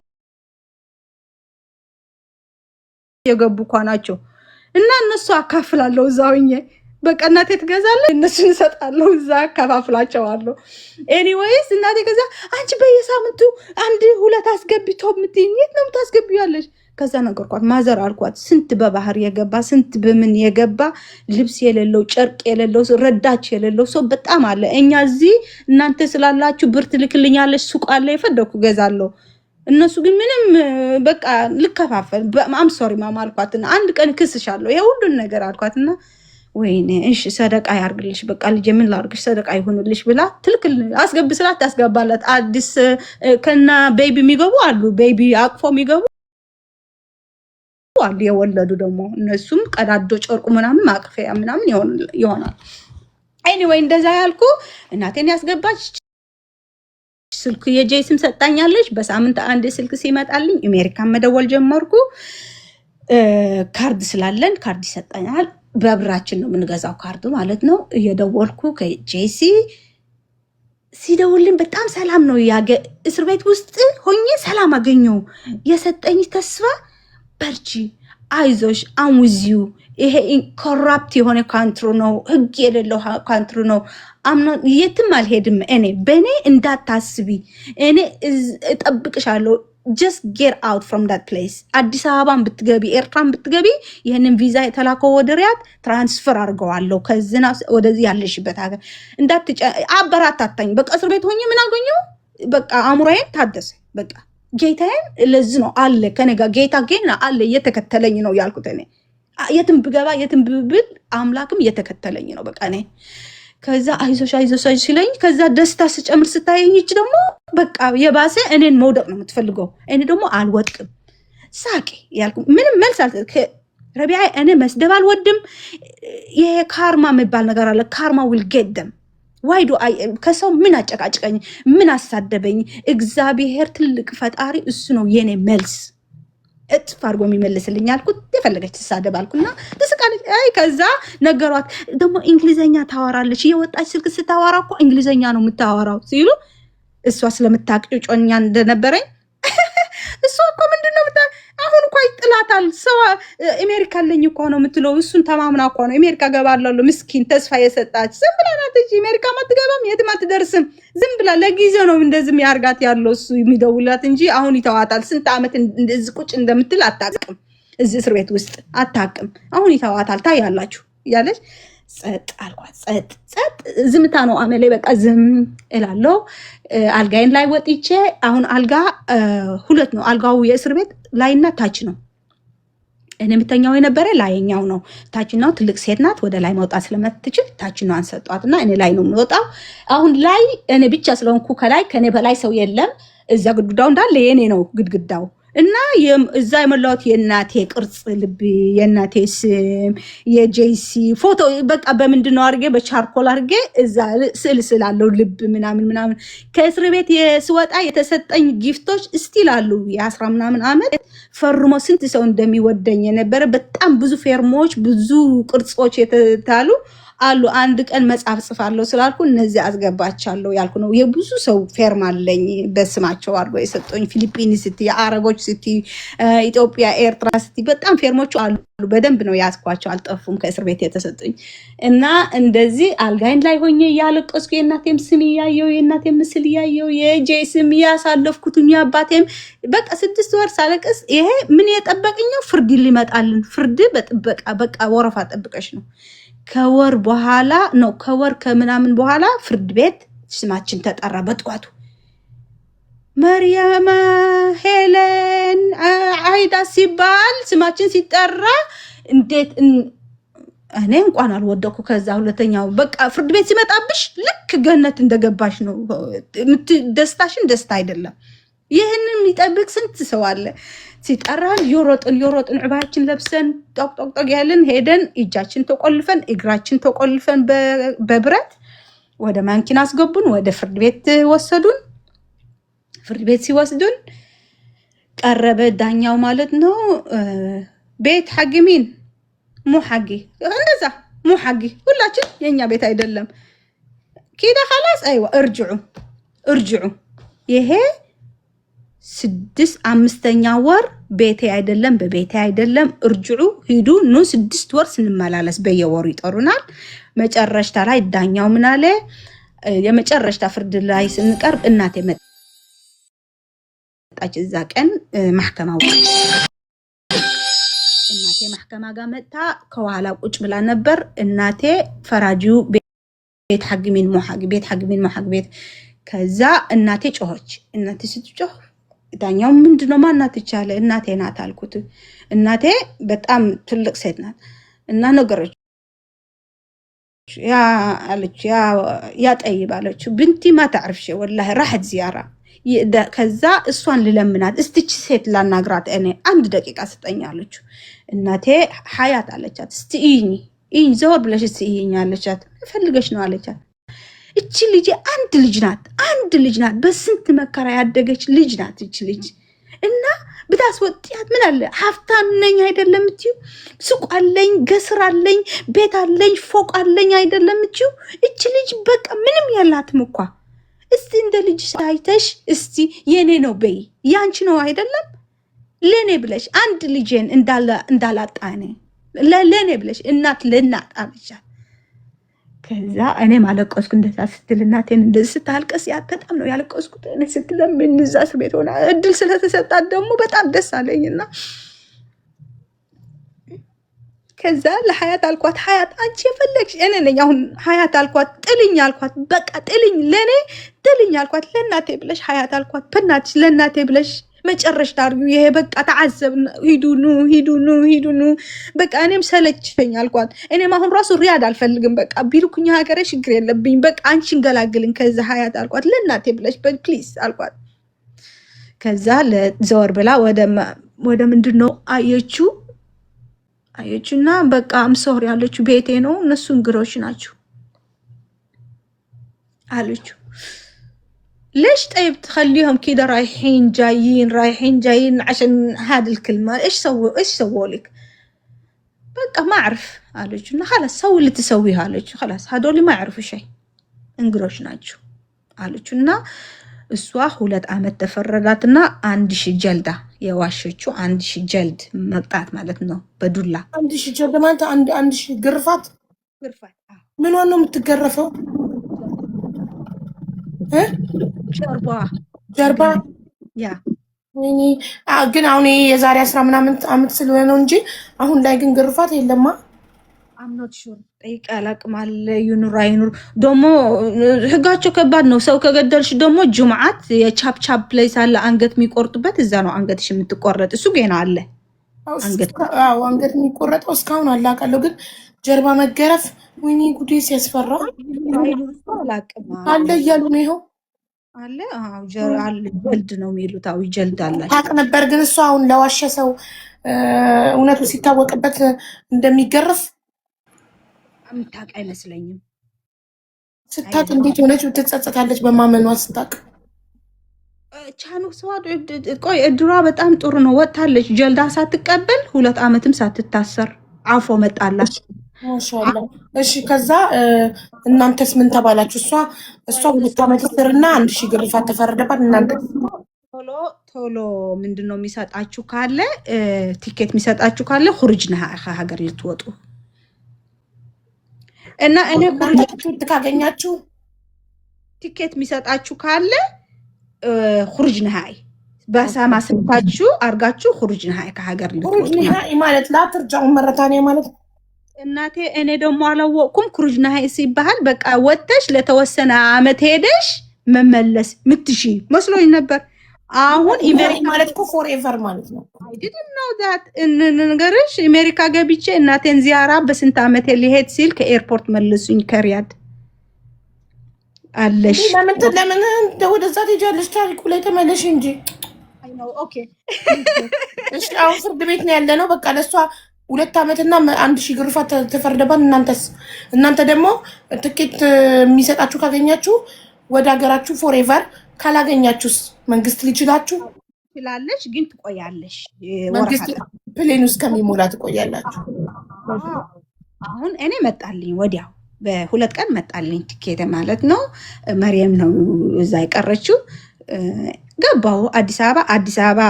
የገቡ እኮ ናቸው። እና እነሱ አካፍላለሁ እዛውኝ። በቃ እናቴ ትገዛለች፣ እነሱን እሰጣለሁ፣ እዛ አካፋፍላቸዋለሁ። ኤኒዌይስ እናቴ ከዛ አንቺ በየሳምንቱ 1 2 አስገቢ ቶብ የምትይኝ የት ነው የምታስገቢው ያለሽ? ከዛ ነገርኳት ማዘር አልኳት ስንት በባህር የገባ ስንት በምን የገባ ልብስ የሌለው ጨርቅ የሌለው ረዳች የሌለው ሰው በጣም አለ። እኛ እዚህ እናንተ ስላላችሁ ብር ትልክልኛለች ሱቅ አለ የፈደኩ ገዛለሁ። እነሱ ግን ምንም በቃ ልከፋፈል አም ሶሪ ማማ አልኳትና አንድ ቀን ክስሻለሁ ይሄ ሁሉን ነገር አልኳትና ወይኔ እሺ ሰደቃ ያርግልሽ በቃ ልጅ ምን ላርግሽ ሰደቃ ይሁንልሽ ብላ ትልክል አስገብ ስላት ታስገባላት። አዲስ ከና ቤቢ የሚገቡ አሉ ቤቢ አቅፎ የሚገቡ አሉ የወለዱ ደግሞ እነሱም ቀዳዶ ጨርቁ ምናምን ማቅፈያ ምናምን ይሆናል። ኤኒዌይ እንደዛ ያልኩ እናቴን ያስገባች ስልክ የጄስም ሰጣኛለች። በሳምንት አንድ ስልክ ሲመጣልኝ አሜሪካን መደወል ጀመርኩ። ካርድ ስላለን ካርድ ይሰጣኛል። በብራችን ነው የምንገዛው ካርዱ ማለት ነው። እየደወልኩ ከጄሲ ሲደውልን በጣም ሰላም ነው ያገ እስር ቤት ውስጥ ሆኜ ሰላም አገኘው። የሰጠኝ ተስፋ በርቺ አይዞሽ አሙዚዩ ይሄ ኮራፕት የሆነ ካንትሩ ነው ህግ የሌለው ካንትሩ ነው አምና የትም አልሄድም እኔ በእኔ እንዳታስቢ እኔ እጠብቅሻለሁ just get out from that place አዲስ አበባን ብትገቢ ኤርትራን ብትገቢ ይሄንን ቪዛ የተላከው ወደ ሪያድ ትራንስፈር አድርገዋለሁ ከዝና ወደዚህ ያለሽበት ሀገር እንዳትጨ አበራታታኝ በቃ እስር ቤት ሆኜ ምን አገኘው በቃ አእምሮዬን ታደሰ በቃ ጌታዬን ለዚህ ነው አለ ከነጋ ጌታ ግን አለ እየተከተለኝ ነው ያልኩት እኔ የትም ብገባ የትም ብብል አምላክም እየተከተለኝ ነው በቃ እኔ ከዛ አይዞሽ ሲለኝ ከዛ ደስታ ስጨምር ስታየኝ ደግሞ በቃ የባሰ እኔን መውደቅ ነው የምትፈልገው እኔ ደግሞ አልወድቅም ሳቂ ያልኩ ምንም መልስ ረቢዓ እኔ መስደብ አልወድም ይሄ ካርማ የሚባል ነገር አለ ካርማ will get them why do I ከሰው ምን አጨቃጭቀኝ ምን አሳደበኝ እግዚአብሔር ትልቅ ፈጣሪ እሱ ነው የኔ መልስ እጥፍ አድርጎ የሚመልስልኝ አልኩት የፈለገች ተሳደብ አልኩና ተስቃለች አይ ከዛ ነገሯት ደግሞ እንግሊዘኛ ታወራለች የወጣች ስልክ ስታወራ እኮ እንግሊዘኛ ነው የምታወራው ሲሉ እሷ ስለምታውቀው ጮኛ እንደነበረኝ እሷ እኮ ምንድነው አሁን እኮ ይጥላታል ሰው አሜሪካ ለኝ እኮ ነው የምትለው እሱን ተማምና እኮ ነው አሜሪካ ገባለሁ ምስኪን ተስፋ የሰጣች ዝም ብላ ናት እንጂ አሜሪካ ማትገባም የትም አትደርስም ዝም ብላ ለጊዜው ነው እንደዚህ ያርጋት ያለው እሱ የሚደውላት እንጂ አሁን ይተዋታል ስንት አመት እንደዚህ ቁጭ እንደምትል አታውቅም እዚህ እስር ቤት ውስጥ አታውቅም አሁን ይተዋታል ታያላችሁ ያለች ጸጥ አልኳት ጸጥ ዝምታ ነው አመሌ በቃ ዝም እላለሁ አልጋዬን ላይ ወጥቼ አሁን አልጋ ሁለት ነው አልጋው የእስር ቤት ላይና ታች ነው እኔ የምተኛው የነበረ ላይኛው ነው ታችኛው ትልቅ ሴት ናት ወደ ላይ መውጣት ስለማትችል ታችኛው አንሰጧትና እኔ ላይ ነው የምወጣው አሁን ላይ እኔ ብቻ ስለሆንኩ ከላይ ከኔ በላይ ሰው የለም እዛ ግድግዳው እንዳለ የኔ ነው ግድግዳው እና እዛ የመላውት የእናቴ ቅርጽ ልብ የእናቴ ስም የጄሲ ፎቶ በቃ በምንድነው አርጌ በቻርኮል አርጌ እዛ ስዕል አለው ልብ ምናምን ከእስር ቤት የስወጣ የተሰጠኝ ጊፍቶች ስቲል አሉ የ10 ምናምን አመት ፈርሞ ስንት ሰው እንደሚወደኝ የነበረ በጣም ብዙ ፌርሞች ብዙ ቅርጾች የተታሉ አሉ አንድ ቀን መጽሐፍ ጽፋለሁ ስላልኩ እነዚህ አስገባቻለሁ ያልኩ ነው የብዙ ሰው ፌርም አለኝ በስማቸው አድርጎ የሰጡኝ ፊሊፒንስ ሲቲ የአረቦች ሲቲ ኢትዮጵያ ኤርትራ ሲቲ በጣም ፌርሞቹ አሉ በደንብ ነው ያስኳቸው አልጠፉም ከእስር ቤት የተሰጡኝ እና እንደዚህ አልጋይን ላይ ሆኜ ያለቀስኩ የእናቴም ስም ያየው የእናቴም ምስል ያየው የጄስም ያሳለፍኩትኝ አባቴም በቃ 6 ወር ሳለቀስ ይሄ ምን የጠበቀኛው ፍርድ ሊመጣልን ፍርድ በጥበቃ በቃ ወረፋ ጠብቀሽ ነው ከወር በኋላ ነው ከወር ከምናምን በኋላ ፍርድ ቤት ስማችን ተጠራ በጥዋቱ መርያም ሄለን አይዳ ሲባል ስማችን ሲጠራ እንዴት እኔ እንኳን አልወደኩ ከዛ ሁለተኛው በቃ ፍርድ ቤት ሲመጣብሽ ልክ ገነት እንደገባሽ ነው ደስታሽን ደስታ አይደለም ይሄንን የሚጠብቅ ስንት ሰው አለ ሲጠራን ዮሮጥን ዕባችን ለብሰን ጦቅ ያለን ሄደን እጃችን ተቆልፈን እግራችን ተቆልፈን በብረት ወደ ማንኪና አስገቡን ወደ ፍርድ ቤት ወሰዱን ፍርድ ቤት ሲወስዱን ቀረበ ዳኛው ማለት ነው ቤት ሐኪሚን ሙ ሐቂ እንደዛ ሙ ሐቂ ሁላችን የኛ ቤት አይደለም كده خلاص ايوه ارجعوا ይሄ 6-5ኛ ወር ቤቴ አይደለም በቤቴ አይደለም እርጅዑ ሂዱ ኑ 6 ወር ስንመላለስ በየወሩ ይጠሩናል መጨረሻ ላይ ዳኛው ምን አለ የመጨረሻ ፍርድ ላይ ስንቀርብ እናቴ መጣች እዛ ቀን ማህከማው ማሕከማ ጋር መጣ ከኋላ ቁጭ ብላ ነበር እናቴ ፈራጂው ቤት ሐግሚን ሞሐግ ቤት ከዛ እናቴ ጮኸች እናቴ ስትጮህ ዳኛው ምንድነው ማናት ይቻለ እናቴ ናት አልኩት እናቴ በጣም ትልቅ ሴት ናት እና ነገረች ያ አለች ያ ጠይብ አለች ብንቲ ما تعرفش والله راحت زياره ከዛ እሷን ልለምናት እስቲች ሴት ላናግራት እኔ አንድ ደቂቃ ስጠኝ አለች እናቴ ሐያት አለቻት እስቲ ኢኝ ዘወር ብለሽ እስቲ ኢኝ አለቻት ፈልገሽ ነው አለቻት እቺ ልጅ አንድ ልጅ ናት በስንት መከራ ያደገች ልጅ ናት እቺ ልጅ እና ብታስወጥያት ምን አለ ሀብታም ነኝ አይደለም እቺ ሱቅ አለኝ ገስር አለኝ ቤት አለኝ ፎቅ አለኝ አይደለም እቺ ልጅ በቃ ምንም ያላትም እኮ እስቲ እንደ ልጅ ሳይተሽ እስቲ የኔ ነው በይ ያንቺ ነው አይደለም ለኔ ብለሽ አንድ ልጅን እንዳላጣኔ ለኔ ብለሽ እናት ለናት አብቻት ከዛ እኔ ማለቀስኩ እንደዛ ስትል እናቴን እንደዚህ ስታልቀስ በጣም ነው ያለቀስኩት እኔ ስትለምን እዛ ስቤት ሆና እድል ስለተሰጣት ደግሞ በጣም ደስ አለኝና ከዛ ለሐያት አልኳት ሐያት አንቺ የፈለግሽ እኔ ነኝ አሁን ሐያት አልኳት ጥልኝ አልኳት በቃ ጥልኝ ለኔ ጥልኝ አልኳት ለናቴ ብለሽ ሐያት አልኳት በእናትሽ ለናቴ ብለሽ መጨረሽ ታርጉ ይሄ በቃ ተዓዘብ ሂዱኑ በቃ እኔም ሰለችኝ አልኳት እኔም አሁን ራሱ ሪያድ አልፈልግም በቃ ቢልኩኝ ሀገሬ ችግር የለብኝ በቃ አንቺን ገላግልን ከዛ ሐያት አልኳት ለናቴ ብለሽ ፕሊዝ አልኳት ከዛ ለዘወር ብላ ወደ ምንድነው አየችና በቃ አምሶር ያለችው ቤቴ ነው እነሱ እንግሮች ናቸው አለችው ليش طيب تخليهم كده رايحين جايين عشان هذه الكلمة ايش سووا لك بقى ما اعرف قالوا لنا خلاص سوي اللي تسويه قالوا خلاص هذول ما يعرفوا شيء انقروش ناجو قالوا لنا اسوا 2 عامت تفرداتنا 1000 جلده የዋሸችው 1000 ጀልድ መጣት ማለት ነው በዱላ 1000 ጀልድ ማለት 1000 ግርፋት ምን ነው የምትገረፈው ጀርባ ያ ወይኔ ግን አሁን የዛሬ 10 ምናምን አመት ስለሆነ ነው እንጂ አሁን ላይ ግን ግርፋት የለማ I'm not sure ጠይቅ አላቅማል ይኑር አይኑር ደሞ ህጋቸው ከባድ ነው ሰው ከገደልሽ ደሞ ጁምዓት የቻፕ ፕሌስ አለ አንገት የሚቆርጡበት እዛ ነው አንገትሽ የምትቆረጥ እሱ ገና አለ አንገት የሚቆረጠው እስካሁን አላቃለሁ ግን ጀርባ መገረፍ ወይኔ ጉዴ ሲያስፈራ አለ እያሉ ነው ይኸው አለ ጀልድ ነው የሚሉት አው ጀልድ አላሽ ታቅ ነበር ግን እሱ አሁን ለዋሸ ሰው እውነቱ ሲታወቅበት እንደሚገርፍ አምታቅ አይመስለኝም ስታቅ እንዴት ሆነች ትጸጸታለች በማመኗ ስታቅ ቻኑ ሰዋድ ቆይ እድሯ በጣም ጥሩ ነው ወጣለች ጀልዳ ሳትቀበል 2 አመትም ሳትታሰር አፎ መጣላች ማሻአላ እሺ ከዛ እናንተስ ምን ተባላችሁ እሷ 2 አመት እስርና 1000 ግርፋት ተፈረደባት እናንተ ቶሎ ምንድነው የሚሰጣችሁ ካለ ቲኬት የሚሰጣችሁ ካለ خرجنا ሀገር ልትወጡ እና እኔ ካገኛችሁ ቲኬት የሚሰጣችሁ ካለ خرجنا هاي በሰማ ስታችሁ አርጋችሁ خرجنا هاي ከሀገር ልትወጡ خرجنا هاي ማለት ላትርጃው መረታኔ ማለት እናቴ እኔ ደግሞ አላወቅኩም خرجنا هاي ሲባል በቃ ወጥተሽ ለተወሰነ አመት ሄደሽ መመለስ ምትሺ መስሎኝ ነበር አሁን አሜሪካ ማለት እኮ ፎርኤቨር ማለት ነው I didn't know that እንነገርሽ አሜሪካ ገብቼ እናቴን ዚያራ በስንት አመት ሊሄድ ሲል ከኤርፖርት መልሱኝ ከሪያድ አለሽ ለምን ወደዛ ትሄጃለሽ ታሪኩ ላይ ተመለሽ እንጂ አይ ነው ኦኬ እሺ አሁን ፍርድ ቤት ነው ያለነው በቃ ለሷ 2 አመትና 1000 ግርፋት ተፈረደባት እናንተ ደግሞ ትኬት የሚሰጣችሁ ካገኛችሁ ወደ ሀገራችሁ ፎርኤቨር ካላገኛችሁስ መንግስት ሊችላችሁ ይችላልሽ ግን ትቆያለሽ መንግስት ፕሌን ውስጥ ከሚሞላ ትቆያላችሁ አሁን እኔ መጣልኝ ወዲያው በ2 ቀን መጣልኝ ቲኬት ማለት ነው መርየም ነው እዛ ይቀረችው ገባው አዲስ አበባ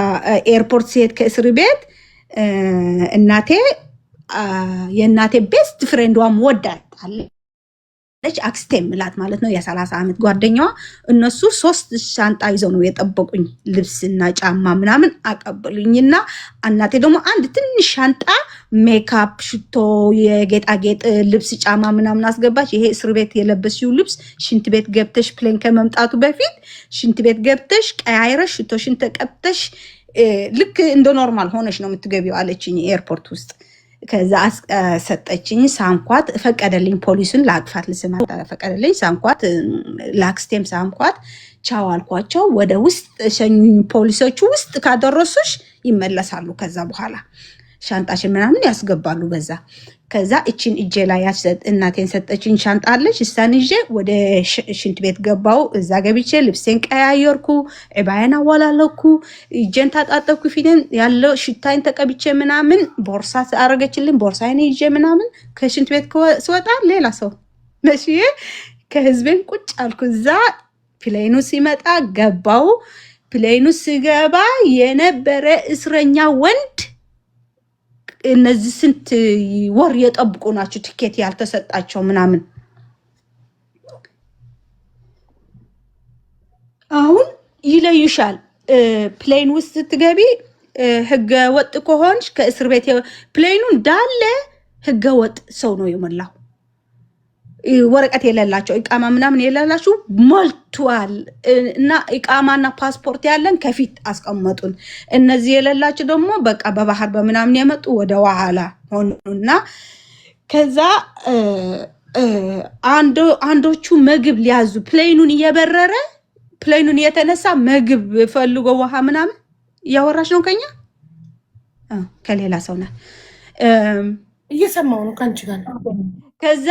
ኤርፖርት ሲሄድ ከእስር ቤት እናቴ የእናቴ ቤስት ፍሬንዷም ወዳት አለ አክስቴ ምላት ማለት ነው የ30 ዓመት ጓደኛዋ። እነሱ 3 ሻንጣ ይዘው ነው የጠበቁኝ፣ ልብስና ጫማ ምናምን አቀበሉኝና እናቴ ደግሞ አንድ ትንሽ ሻንጣ ሜካፕ፣ ሽቶ፣ የጌጣጌጥ ልብስ፣ ጫማ ምናምን አስገባች። ይሄ እስር ቤት የለበስሽው ልብስ ሽንት ቤት ገብተሽ ፕሌን ከመምጣቱ በፊት ሽንት ቤት ገብተሽ ቀያይረሽ ሽቶሽን ተቀብተሽ ልክ እንደ ኖርማል ሆነሽ ነው የምትገቢው አለችኝ ኤርፖርት ውስጥ። ከዛ ሰጠችኝ፣ ሳምኳት፣ ፈቀደልኝ። ፖሊሱን ላቅፋት ልስማ ፈቀደልኝ። ሳምኳት፣ ላክስቴም ሳምኳት፣ ቻው አልኳቸው። ወደ ውስጥ ሸኙኝ። ፖሊሶቹ ውስጥ ካደረሱሽ ይመለሳሉ። ከዛ በኋላ ሻንጣሽን ምናምን ያስገባሉ በዛ። ከዛ እችን እጄ ላይ እናቴን ሰጠችኝ ሻንጣ አለች። እሳን ይዤ ወደ ሽንት ቤት ገባው። እዛ ገብቼ ልብሴን ቀያየርኩ፣ ዕባዬን አዋላለኩ፣ እጄን ታጣጠብኩ፣ ፊቴን ያለው ሽታይን ተቀብቼ ምናምን ቦርሳ አረገችልኝ። ቦርሳዬን ይዤ ምናምን ከሽንት ቤት ስወጣ ሌላ ሰው መሽዬ ከህዝቤን ቁጭ አልኩ። እዛ ፕሌኑ ሲመጣ ገባው። ፕሌኑ ሲገባ የነበረ እስረኛ ወንድ እነዚህ ስንት ወር የጠብቁ ናቸው ቲኬት ያልተሰጣቸው ምናምን። አሁን ይለዩሻል። ፕሌን ውስጥ ስትገቢ ህገ ወጥ ከሆንሽ ከእስር ቤት ፕሌኑ እንዳለ ህገ ወጥ ሰው ነው የሞላው። ወረቀት የሌላቸው ኢቃማ ምናምን የሌላችሁ ሞልቷል። እና ኢቃማና ፓስፖርት ያለን ከፊት አስቀመጡን። እነዚህ የሌላችሁ ደግሞ በቃ በባህር በምናምን የመጡ ወደ ኋላ ሆኑና ከዛ አንዶቹ ምግብ ሊያዙ ፕሌኑን እየበረረ ፕሌኑን እየተነሳ ምግብ ፈልጎ ውሃ ምናምን እያወራች ነው ከኛ ከሌላ ሰው ናት። እየሰማው ነው ከአንቺ ጋር ከዛ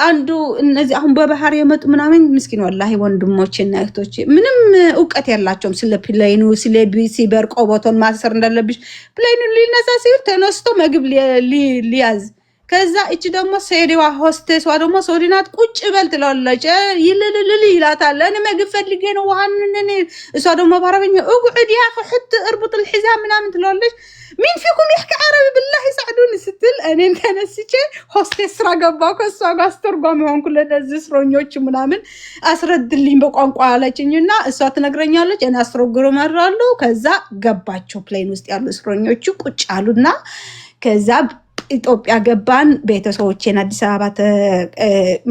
አንዱ እነዚህ አሁን በባህር የመጡ ምናምን ምስኪን ወላሂ ወንድሞችና እህቶች ምንም እውቀት ያላቸውም ስለ ፕሌኑ ስለ ሲበር ቆቦቶን ማሰር እንዳለብሽ ፕሌኑ ሊነሳ ሲል ተነስቶ ምግብ ሊያዝ። ከዛ እቺ ደግሞ ሴዲዋ ሆስቴሷ ደግሞ ሶዲናት ቁጭ በል ትላለች፣ ይልልልል ይላታል። እኔ ምግብ ፈልጌ ነው ውሃንን። እሷ ደግሞ በአረበኛ እጉዕድ ያ ፍሕት እርቡጥ الحزام ምናምን ትላለች። ሚን ፊኩም ይሕኪ ዓረቢ ብላሂ ሳዕዱን ስትል እኔን ተነስቼ ሆስቴስ ስራ ገባሁ። ከእሷ ጋር አስተርጓሚ ሆንኩ ለእነዚህ እስረኞች ምናምን አስረድልኝ በቋንቋ አለችኝና እሷ ትነግረኛለች፣ እኔ አስተረጉማለሁ። ከዛ ገባቸው ፕሌን ውስጥ ያሉ እስረኞቹ ቁጭ አሉና ከዛ ኢትዮጵያ ገባን። ቤተሰቦቼን አዲስ አበባ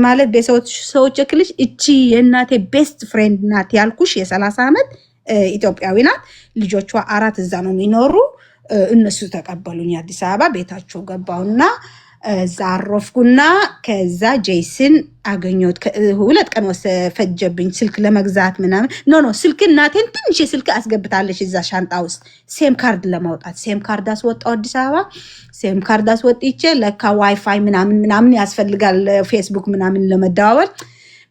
ማለት ቤተሰቦቼ ክልሽ እቺ የእናቴ ቤስት ፍሬንድ ናት ያልኩሽ የ30 ዓመት ኢትዮጵያዊ ናት። ልጆቿ 4 እዛ ነው የሚኖሩ። እነሱ ተቀበሉኝ። አዲስ አበባ ቤታቸው ገባውና እዛ አረፍኩና ከዛ ጄይስን አገኘሁት። 2 ቀን ፈጀብኝ ስልክ ለመግዛት ምናምን። ኖ ስልክ እናቴን ትንሽ ስልክ አስገብታለች እዛ ሻንጣ ውስጥ ሴም ካርድ ለማውጣት። ሴም ካርድ አስወጣው አዲስ አበባ። ሴም ካርድ አስወጥቼ ለካ ዋይፋይ ምናምን ያስፈልጋል ፌስቡክ ምናምን ለመደዋወል።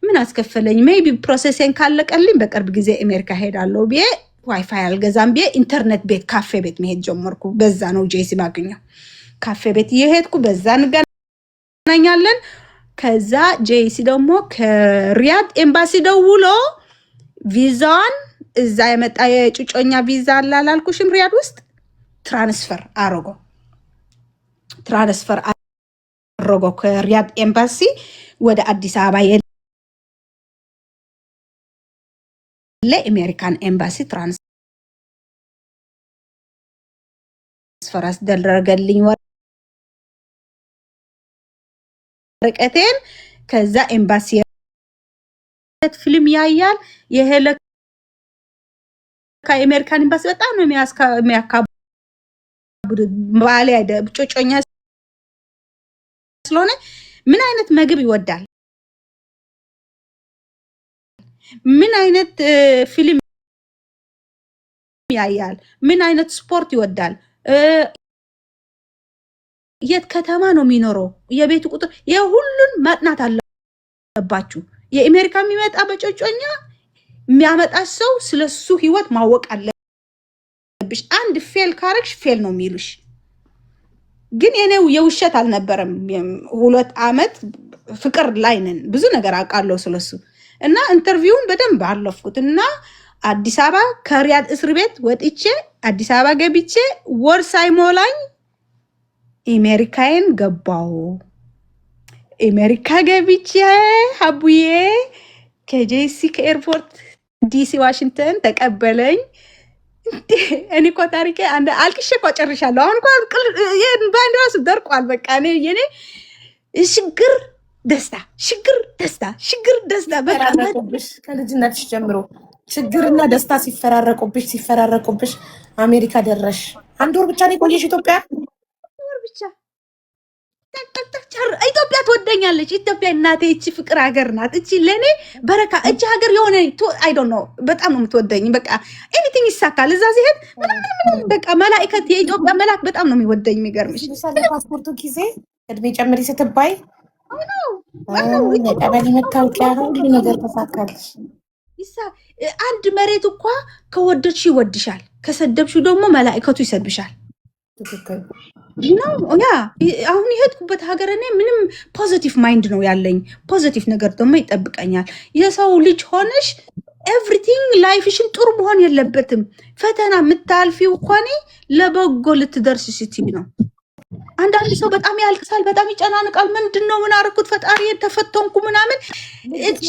ምን አስከፈለኝ? ሜይቢ ፕሮሰሴን ካለቀልኝ በቅርብ ጊዜ አሜሪካ ሄዳለሁ ብዬ ዋይፋይ አልገዛም ብዬ ኢንተርኔት ቤት ካፌ ቤት መሄድ ጀመርኩ። በዛ ነው ጄሲ ማገኘው። ካፌ ቤት እየሄድኩ በዛ እንገናኛለን። ከዛ ጄሲ ደግሞ ከሪያድ ኤምባሲ ደውሎ ቪዛን እዛ የመጣ የጩጮኛ ቪዛ አላልኩሽም ሪያድ ውስጥ ትራንስፈር አረጎ ከሪያድ ኤምባሲ ወደ አዲስ አበባ ለአሜሪካን ኤምባሲ ትራንስፈር አስደረገልኝ ወረቀቴን። ከዛ ኤምባሲ ፊልም ያያል። ይሄ ለአሜሪካን ኤምባሲ በጣም ነው የሚያካብዱ ባለ ጮጮኛ ስለሆነ ምን አይነት ምግብ ይወዳል፣ ምን አይነት ፊልም ያያል፣ ምን አይነት ስፖርት ይወዳል፣ የት ከተማ ነው የሚኖረው፣ የቤቱ ቁጥር፣ የሁሉን ማጥናት አለባችሁ። የአሜሪካ የሚመጣ በጮጮኛ የሚያመጣ ሰው ስለሱ ህይወት ማወቅ አለብሽ። አንድ ፌል ካረግሽ ፌል ነው የሚሉሽ። ግን የኔው የውሸት አልነበረም። 2 ዓመት ፍቅር ላይ ነን። ብዙ ነገር አውቃለሁ ስለሱ እና ኢንተርቪውን በደንብ አለፍኩት እና አዲስ አበባ ከሪያድ እስር ቤት ወጥቼ አዲስ አበባ ገብቼ ወር ሳይሞላኝ አሜሪካን ገባው። አሜሪካ ገብቼ ሀቡዬ ከጄሲ ከኤርፖርት ዲሲ ዋሽንግተን ተቀበለኝ። እኔ እኮ ታሪኬ አንድ አልቅሼ እኮ ጨርሻለሁ። አሁን እኮ በአንድ ራሱ ደርቋል። በቃ እኔ የኔ ሽግር ደስታ ሽግር ደስታ ሽግር ደስታ በቃ ከልጅነትሽ ጀምሮ ችግርና ደስታ ሲፈራረቁብሽ አሜሪካ ደረሽ። አንድ ወር ብቻ ነው የቆየሽ ኢትዮጵያ? ወር ብቻ ኢትዮጵያ ትወደኛለች። ኢትዮጵያ እናቴ፣ እቺ ፍቅር ሀገር ናት። እቺ ለእኔ በረካ። እቺ ሀገር የሆነ አይ ዶንት ኖ በጣም ነው የምትወደኝ። በቃ ኤኒቲንግ ይሳካል እዛ ሲሄድ ምንም በቃ መላእክት፣ የኢትዮጵያ መልአክ በጣም ነው የሚወደኝ። የሚገርምሽ ፓስፖርቱ ጊዜ እድሜ ጨምሪ ስትባይ ቀበሌ መታወቂያ ሁሉ ነገር ተሳካልሽ። አንድ መሬት እኳ ከወደድሽ ይወድሻል፣ ከሰደብሽው ደግሞ መላእክቱ ይሰድብሻል። ትክክል ነው። ያ አሁን የሄድኩበት ሀገር እኔ ምንም ፖዚቲቭ ማይንድ ነው ያለኝ። ፖዚቲቭ ነገር ደግሞ ይጠብቀኛል። የሰው ልጅ ሆነሽ ኤቭሪቲንግ ላይፍሽን ጥሩ መሆን የለበትም። ፈተና የምታልፊው እኳኔ ለበጎ ልትደርስ ስትይ ነው። አንዳንድ ሰው በጣም ያልቅሳል፣ በጣም ይጨናንቃል። ምንድን ነው ምን አደረኩት ፈጣሪ ተፈተንኩ ምናምን። እቺ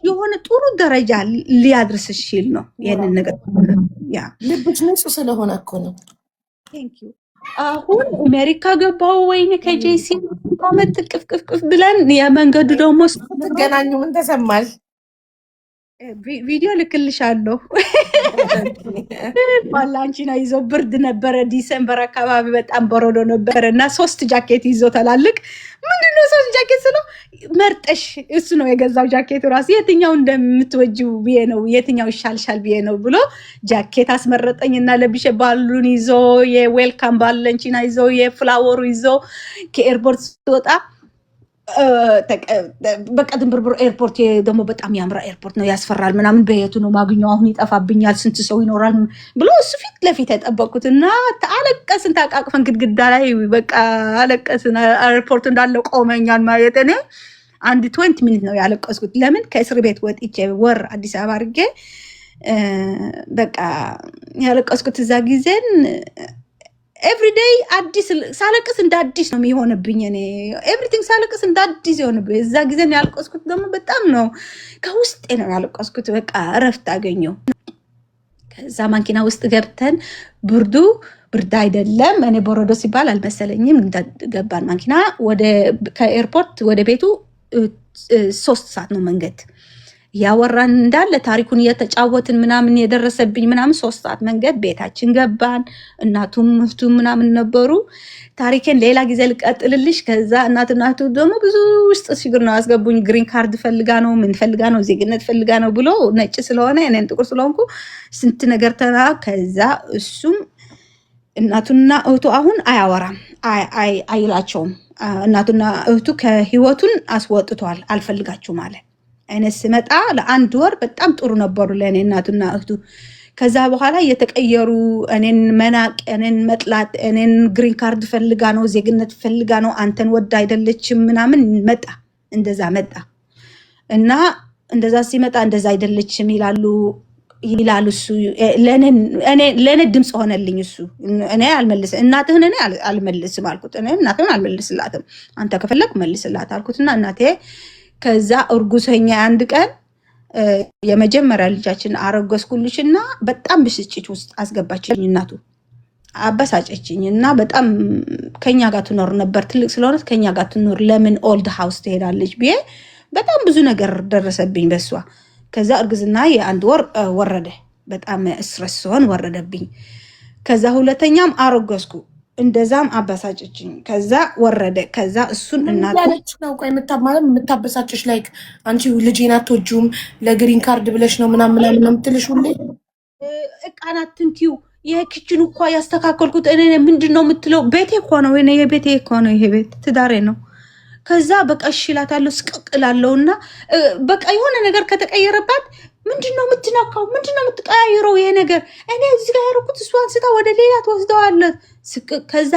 የሆነ ጥሩ ደረጃ ሊያድርስሽ ሲል ነው ይሄንን ነገር። ያ ልብሽ ንጹህ ስለሆነ እኮ ነው። ቴንክ ዩ። አሁን አሜሪካ ገባው። ወይኔ ከጄሲ አመት ቅፍቅፍ ብለን የመንገዱ ደግሞ ትገናኙ። ምን ተሰማሽ? ቪዲዮ ልክልሻለሁ። ባላንቺና ይዞ ብርድ ነበረ። ዲሴምበር አካባቢ በጣም በረዶ ነበረ እና 3 ጃኬት ይዞ ተላልቅ። ምንድነው 3 ጃኬት ስለው መርጠሽ፣ እሱ ነው የገዛው ጃኬቱ ራሱ። የትኛው እንደምትወጂው ብዬ ነው፣ የትኛው ይሻልሻል ብዬ ነው ብሎ ጃኬት አስመረጠኝና ለብሼ ባሉን ይዞ የዌልካም ባለንቺና ይዞ የፍላወሩ ይዞ ከኤርፖርት ስወጣ በቃ ድንብርብር ኤርፖርት ደግሞ በጣም ያምራ ኤርፖርት ነው፣ ያስፈራል ምናምን። በየቱ ነው ማግኘው? አሁን ይጠፋብኛል፣ ስንት ሰው ይኖራል ብሎ እሱ ፊት ለፊት የጠበቁት እና አለቀስን። ታቃቅፈን ግድግዳ ላይ በቃ አለቀስን። ኤርፖርት እንዳለ ቆመኛል ማየት። እኔ አንድ 20 ሚኒት ነው ያለቀስኩት። ለምን ከእስር ቤት ወጥቼ ወር አዲስ አበባ አድርጌ በቃ ያለቀስኩት እዛ ጊዜን ኤቭሪዴይ አዲስ ሳለቅስ እንደ አዲስ ነው የሚሆንብኝ። እኔ ኤቭሪቲንግ ሳለቅስ እንደ አዲስ ይሆንብኝ። እዛ ጊዜ ያለቀስኩት ደግሞ በጣም ነው ከውስጤ ነው ያለቀስኩት። በቃ እረፍት አገኘው። ከዛ ማኪና ውስጥ ገብተን ብርድ አይደለም፣ እኔ በረዶ ሲባል አልመሰለኝም። ገባን ማኪና። ከኤርፖርት ወደ ቤቱ 3 ሰዓት ነው መንገድ። ያወራን እንዳለ ታሪኩን እየተጫወትን ምናምን የደረሰብኝ ምናምን 3 ሰዓት መንገድ ቤታችን ገባን። እናቱም እህቱም ምናምን ነበሩ። ታሪኬን ሌላ ጊዜ ልቀጥልልሽ። ከዛ እናቱ ደግሞ ብዙ ውስጥ ችግር ነው ያስገቡኝ። ግሪን ካርድ ፈልጋ ነው ምን ፈልጋ ነው ዜግነት ፈልጋ ነው ብሎ ነጭ ስለሆነ እኔን ጥቁር ስለሆንኩ ስንት ነገር ተና። ከዛ እሱም እናቱና እህቱ አሁን አያወራም አይላቸውም። እናቱና እህቱ ከህይወቱን አስወጥቷል፣ አልፈልጋችሁም አለ። እኔ ስመጣ ለ1 ወር በጣም ጥሩ ነበሩ ለእኔ እናቱና እህቱ። ከዛ በኋላ እየተቀየሩ እኔን መናቅ፣ እኔን መጥላት፣ እኔን ግሪን ካርድ ፈልጋ ነው ዜግነት ፈልጋ ነው አንተን ወዳ አይደለችም ምናምን መጣ። እንደዛ መጣ እና እንደዛ ሲመጣ እንደዛ አይደለችም ይላሉ። እሱ ለእኔ ድምፅ ሆነልኝ። እሱ እኔ አልመልስም፣ እናትህን እኔ አልመልስም አልኩት። እኔ እናትህን አልመልስላትም፣ አንተ ከፈለግ መልስላት አልኩትና እናቴ ከዛ እርጉሰኛ አንድ ቀን የመጀመሪያ ልጃችን አረገዝኩልሽና በጣም ብስጭት ውስጥ አስገባችኝ። እናቱ አበሳጨችኝ እና በጣም ከኛ ጋር ትኖር ነበር። ትልቅ ስለሆነ ከኛ ጋር ትኖር፣ ለምን ኦልድ ሃውስ ትሄዳለች ብዬ በጣም ብዙ ነገር ደረሰብኝ በሷ። ከዛ እርግዝና የ1 ወር ወረደ። በጣም ስትረስ ሲሆን ወረደብኝ። ከዛ ሁለተኛም አረገዝኩ፣ እንደዛም አበሳጨችኝ። ከዛ ወረደ። ከዛ እሱን እናት ያለች ነው ቆይ የምታበሳጭሽ ላይክ አንቺ ልጄን አትወጂውም ለግሪን ካርድ ብለሽ ነው ምናምን ነው የምትልሽ ሁሌ። እቃናት ትንቲው የኪችን እኮ ያስተካከልኩት እኔ ምንድን ነው የምትለው? ቤቴ እኮ ነው እኔ የቤቴ እኮ ነው ይሄ ቤት ትዳሬ ነው። ከዛ በቃ እሺ እላታለሁ፣ ስቅቅላለሁና በቃ የሆነ ነገር ከተቀየረባት ምንድነው የምትነካው? ምንድነው የምትቀያይረው? ይሄ ነገር እኔ እዚህ ጋር ያደረኩት እሷ አንስታ ወደ ሌላ ትወስደዋለች። ከዛ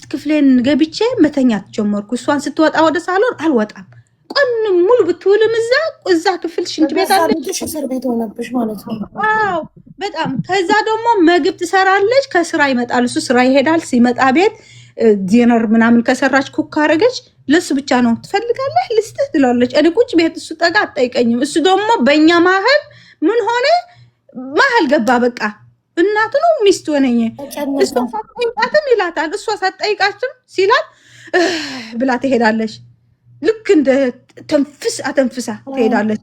ክፍሌን ገብቼ መተኛት ጀመርኩ። እሷን ስትወጣ ወደ ሳሎን አልወጣም። ቀን ሙሉ ብትውልም እዛ ክፍል ሽንት ቤት አለች። እስር ቤት ሆነብሽ ማለት ነው። አዎ በጣም። ከዛ ደግሞ ምግብ ትሰራለች። ከስራ ይመጣል እሱ ስራ ይሄዳል። ሲመጣ ቤት ዲነር ምናምን ከሰራች ኩክ ካረገች ለሱ ብቻ ነው ትፈልጋለህ ልስጥህ ትላለች። እኔ ቁጭ ቤት እሱ ጠጋ አትጠይቀኝም። እሱ ደግሞ በእኛ ማህል ምን ሆነ ማህል ገባ። በቃ እናቱ ነው ሚስት ሆነኝ እሷ ሳትጠይቃትም ይላታል። እሷ ሳትጠይቃትም ሲላት ብላ ትሄዳለች። ልክ እንደ ተንፍሳ ትሄዳለች።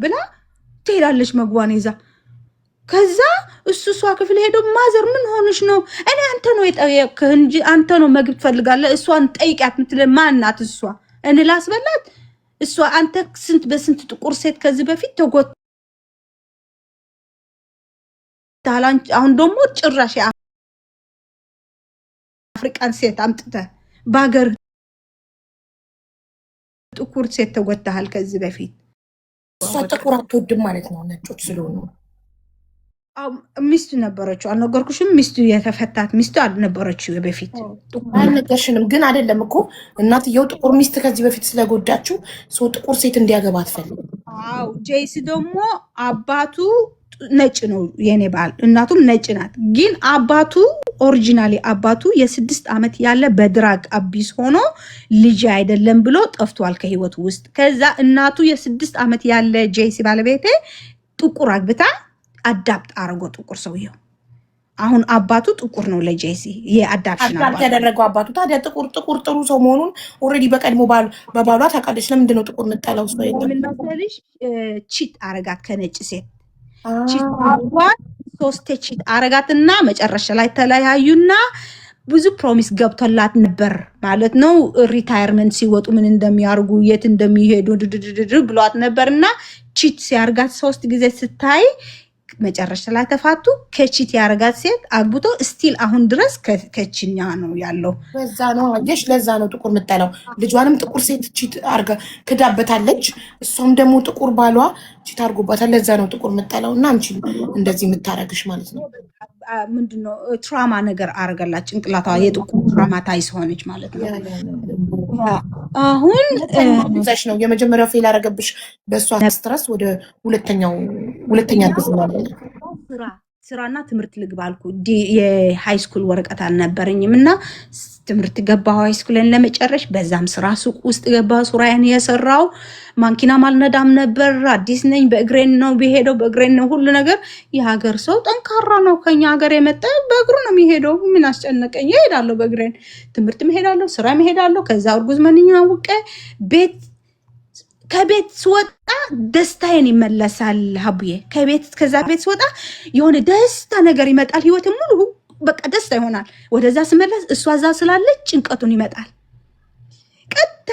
ብላ ትሄዳለች መግቧን ይዛ። ከዛ እሷ ክፍል ሄዶ ማዘር ምን ሆነሽ ነው? እኔ አንተ ነው የጠየቅህ እንጂ አንተ ነው ምግብ ትፈልጋለህ እሷን ጠይቂያት ምትለ ማናት እሷ? እኔ ላስበላት እሷ አንተ ስንት በስንት ጥቁር ሴት ከዚህ በፊት ተጎታላንች። አሁን ደግሞ ጭራሽ አፍሪካን ሴት አምጥተህ በሀገር ጥቁር ሴት ተጎታሃል ከዚህ በፊት። እሷ ጥቁር አትወድም ማለት ነው ነጮች ስለሆኑ። ሚስቱ ነበረችው አልነገርኩሽም? ሚስቱ የተፈታት ሚስቱ አልነበረችው በፊት? አልነገርሽንም? ግን አይደለም እኮ እናትየው ጥቁር ሚስት ከዚህ በፊት ስለጎዳችው ሰው ጥቁር ሴት እንዲያገባ አትፈልግም። አዎ ጄሲ ደግሞ አባቱ ነጭ ነው የኔ ባል፣ እናቱም ነጭ ናት። ግን አባቱ ኦሪጂናሊ አባቱ የ6 ዓመት ያለ በድራግ አቢስ ሆኖ ልጅ አይደለም ብሎ ጠፍቷል ከህይወቱ ውስጥ። ከዛ እናቱ የ6 ዓመት ያለ ጄሲ ባለቤቴ ጥቁር አግብታ አዳፕት አረጎ ጥቁር ሰውየው። አሁን አባቱ ጥቁር ነው ለጄሲ የአዳፕሽን አባቱ ያደረገው አባቱ። ታዲያ ጥቁር ጥሩ ሰው መሆኑን ኦልሬዲ በቀድሞ በባሏ ታውቃለች። ለምንድን ነው ጥቁር የምጠላው ሰው? ምን መሰለሽ ቺት አረጋት ከነጭ ሴት ቺት አረጋት። 3 ቺት አረጋትና መጨረሻ ላይ ተለያዩና ብዙ ፕሮሚስ ገብቶላት ነበር ማለት ነው። ሪታየርመንት ሲወጡ ምን እንደሚያርጉ የት እንደሚሄዱ ብሏት ነበርና ቺት ሲያርጋት 3 ጊዜ ስታይ መጨረሻ ላይ ተፋቱ። ከቺት ያረጋት ሴት አግብቶ ስቲል አሁን ድረስ ከቺኛ ነው ያለው። ለዛ ነው አየሽ፣ ለዛ ነው ጥቁር የምጠላው። ልጇንም ጥቁር ሴት ቺት አርጋ ክዳበታለች። እሷም ደግሞ ጥቁር ባሏ ቺት አርጎባታል። ለዛ ነው ጥቁር የምጠላው። እና አንቺ እንደዚህ የምታረግሽ ማለት ነው ምንድነው ትራማ ነገር አረጋላት ጭንቅላቷ የጥቁር ትራማታይዝ ሆነች ማለት ነው። አሁን ዛሽ ነው የመጀመሪያው ፌል አረገብሽ በእሷ ስትረስ ወደ ሁለተኛ ስራና ትምህርት ልግባ አልኩ። የሃይ ስኩል ወረቀት አልነበረኝም እና ትምህርት ገባሁ ሃይ ስኩልን ለመጨረሽ። በዛም ስራ ሱቅ ውስጥ ገባሁ። ሱራዬን የሰራው ማንኪናም አልነዳም ነበር። አዲስ ነኝ። በእግሬን ነው ቢሄደው በእግሬን ነው ሁሉ ነገር። የሀገር ሰው ጠንካራ ነው። ከኛ ሀገር የመጣ በእግሩ ነው የሚሄደው። ምን አስጨነቀኝ? እሄዳለሁ በእግሬን። ትምህርትም እሄዳለሁ፣ ስራም እሄዳለሁ። ከዛ እርጉዝ መንኛ አውቄ ከቤት ስወጣ ደስታዬን ይመለሳል። ሀቡዬ ከዛ ቤት ስወጣ የሆነ ደስታ ነገር ይመጣል። ህይወት ሙሉ በቃ ደስታ ይሆናል። ወደዛ ስመለስ እሷ እዛ ስላለች ጭንቀቱን ይመጣል። ቀጥታ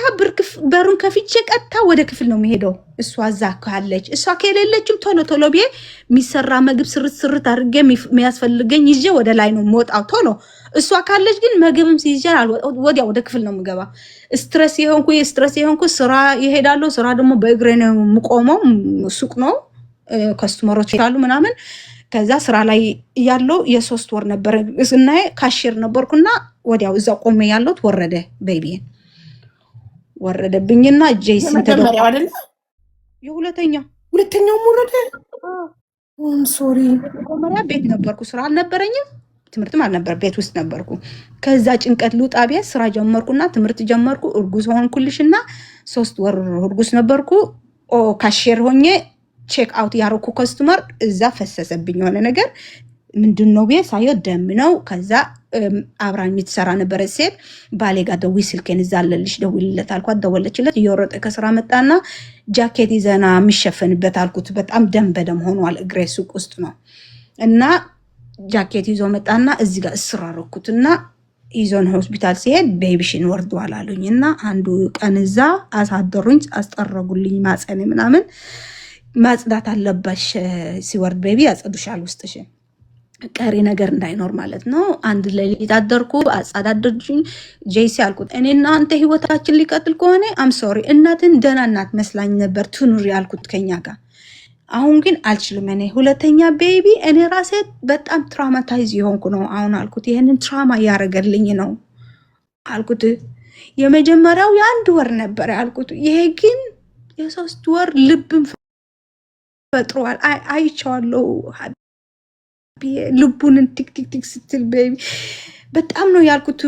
በሩን ከፍቼ ቀጥታ ወደ ክፍል ነው የሚሄደው። እሷ እዛ ካለች፣ እሷ ከሌለችም ቶሎ ብዬ የሚሰራ ምግብ ስርት አድርጌ የሚያስፈልገኝ ይዤ ወደ ላይ ነው የምወጣው ቶሎ። እሷ ካለች ግን ምግብም ሲይዤ ወዲያ ወደ ክፍል ነው የምገባ። ስትረስ የሆንኩ ስራ ይሄዳለሁ። ስራ ደግሞ በእግሬ ነው የምቆመው። ሱቅ ነው ከስተመሮች ይላሉ ምናምን። ከዛ ስራ ላይ ያለው የ3 ወር ነበር እና ካሽር ነበርኩና ወዲያው እዛው ቆሜ ያለሁት ወረደ ቤቢን ወረደብኝና ጄሲ ተመሪያው አይደል? የሁለተኛው ወረደ። ሶሪ መጀመሪያ ቤት ነበርኩ፣ ስራ አልነበረኝም፣ ትምህርትም አልነበር፣ ቤት ውስጥ ነበርኩ። ከዛ ጭንቀት ልውጣ ቤት ስራ ጀመርኩና ትምህርት ጀመርኩ። እርጉዝ ሆንኩልሽና 3 ወር እርጉዝ ነበርኩ። ካሽር ሆኜ ቼክ አውት ያረኩ ከስተመር እዛ ፈሰሰብኝ የሆነ ነገር። ምንድነው ቤት ሳየው ደም ነው። ከዛ አብራኝ የምትሰራ ነበረ ሴት ባሌ ጋር ደውዪ ስልኬን እዛ አለልሽ ደውይለት አልኳት። ደወለችለት። እየወረጠ ከስራ መጣና ጃኬት ይዘና የሚሸፈንበት አልኩት። በጣም ደም በደም ሆኗል። እግሬ ሱቅ ውስጥ ነው እና ጃኬት ይዞ መጣና እዚህ ጋር እስር አደረኩትና ይዞን ሆስፒታል ሲሄድ ቤቢሽን ወርዷል አሉኝ እና አንዱ ቀን እዛ አሳደሩኝ። አስጠረጉልኝ ማጸኔ ምናምን ማጽዳት አለባሽ ሲወርድ ቤቢ ያጸዱሻል ውስጥሽ ቀሪ ነገር እንዳይኖር ማለት ነው። አንድ ሌሊት አደርኩ። አጻዳደርኩኝ። ጄሲ አልኩት እኔና አንተ ህይወታችን ሊቀጥል ከሆነ አም ሶሪ እናትን ደህና እናት መስላኝ ነበር ትኑሪ አልኩት ከኛ ጋር። አሁን ግን አልችልም። እኔ ሁለተኛ ቤቢ እኔ ራሴ በጣም ትራውማታይዝ የሆንኩ ነው አሁን አልኩት። ይሄንን ትራማ ያረገልኝ ነው አልኩት። የመጀመሪያው የ1 ወር ነበር አልኩት። ይሄ ግን የ3 ወር ልብም ፈጥሯል። አይቻለሁ ልቡንን ቲክቲክ ስትል ቤቢ በጣም ነው ያልኩት።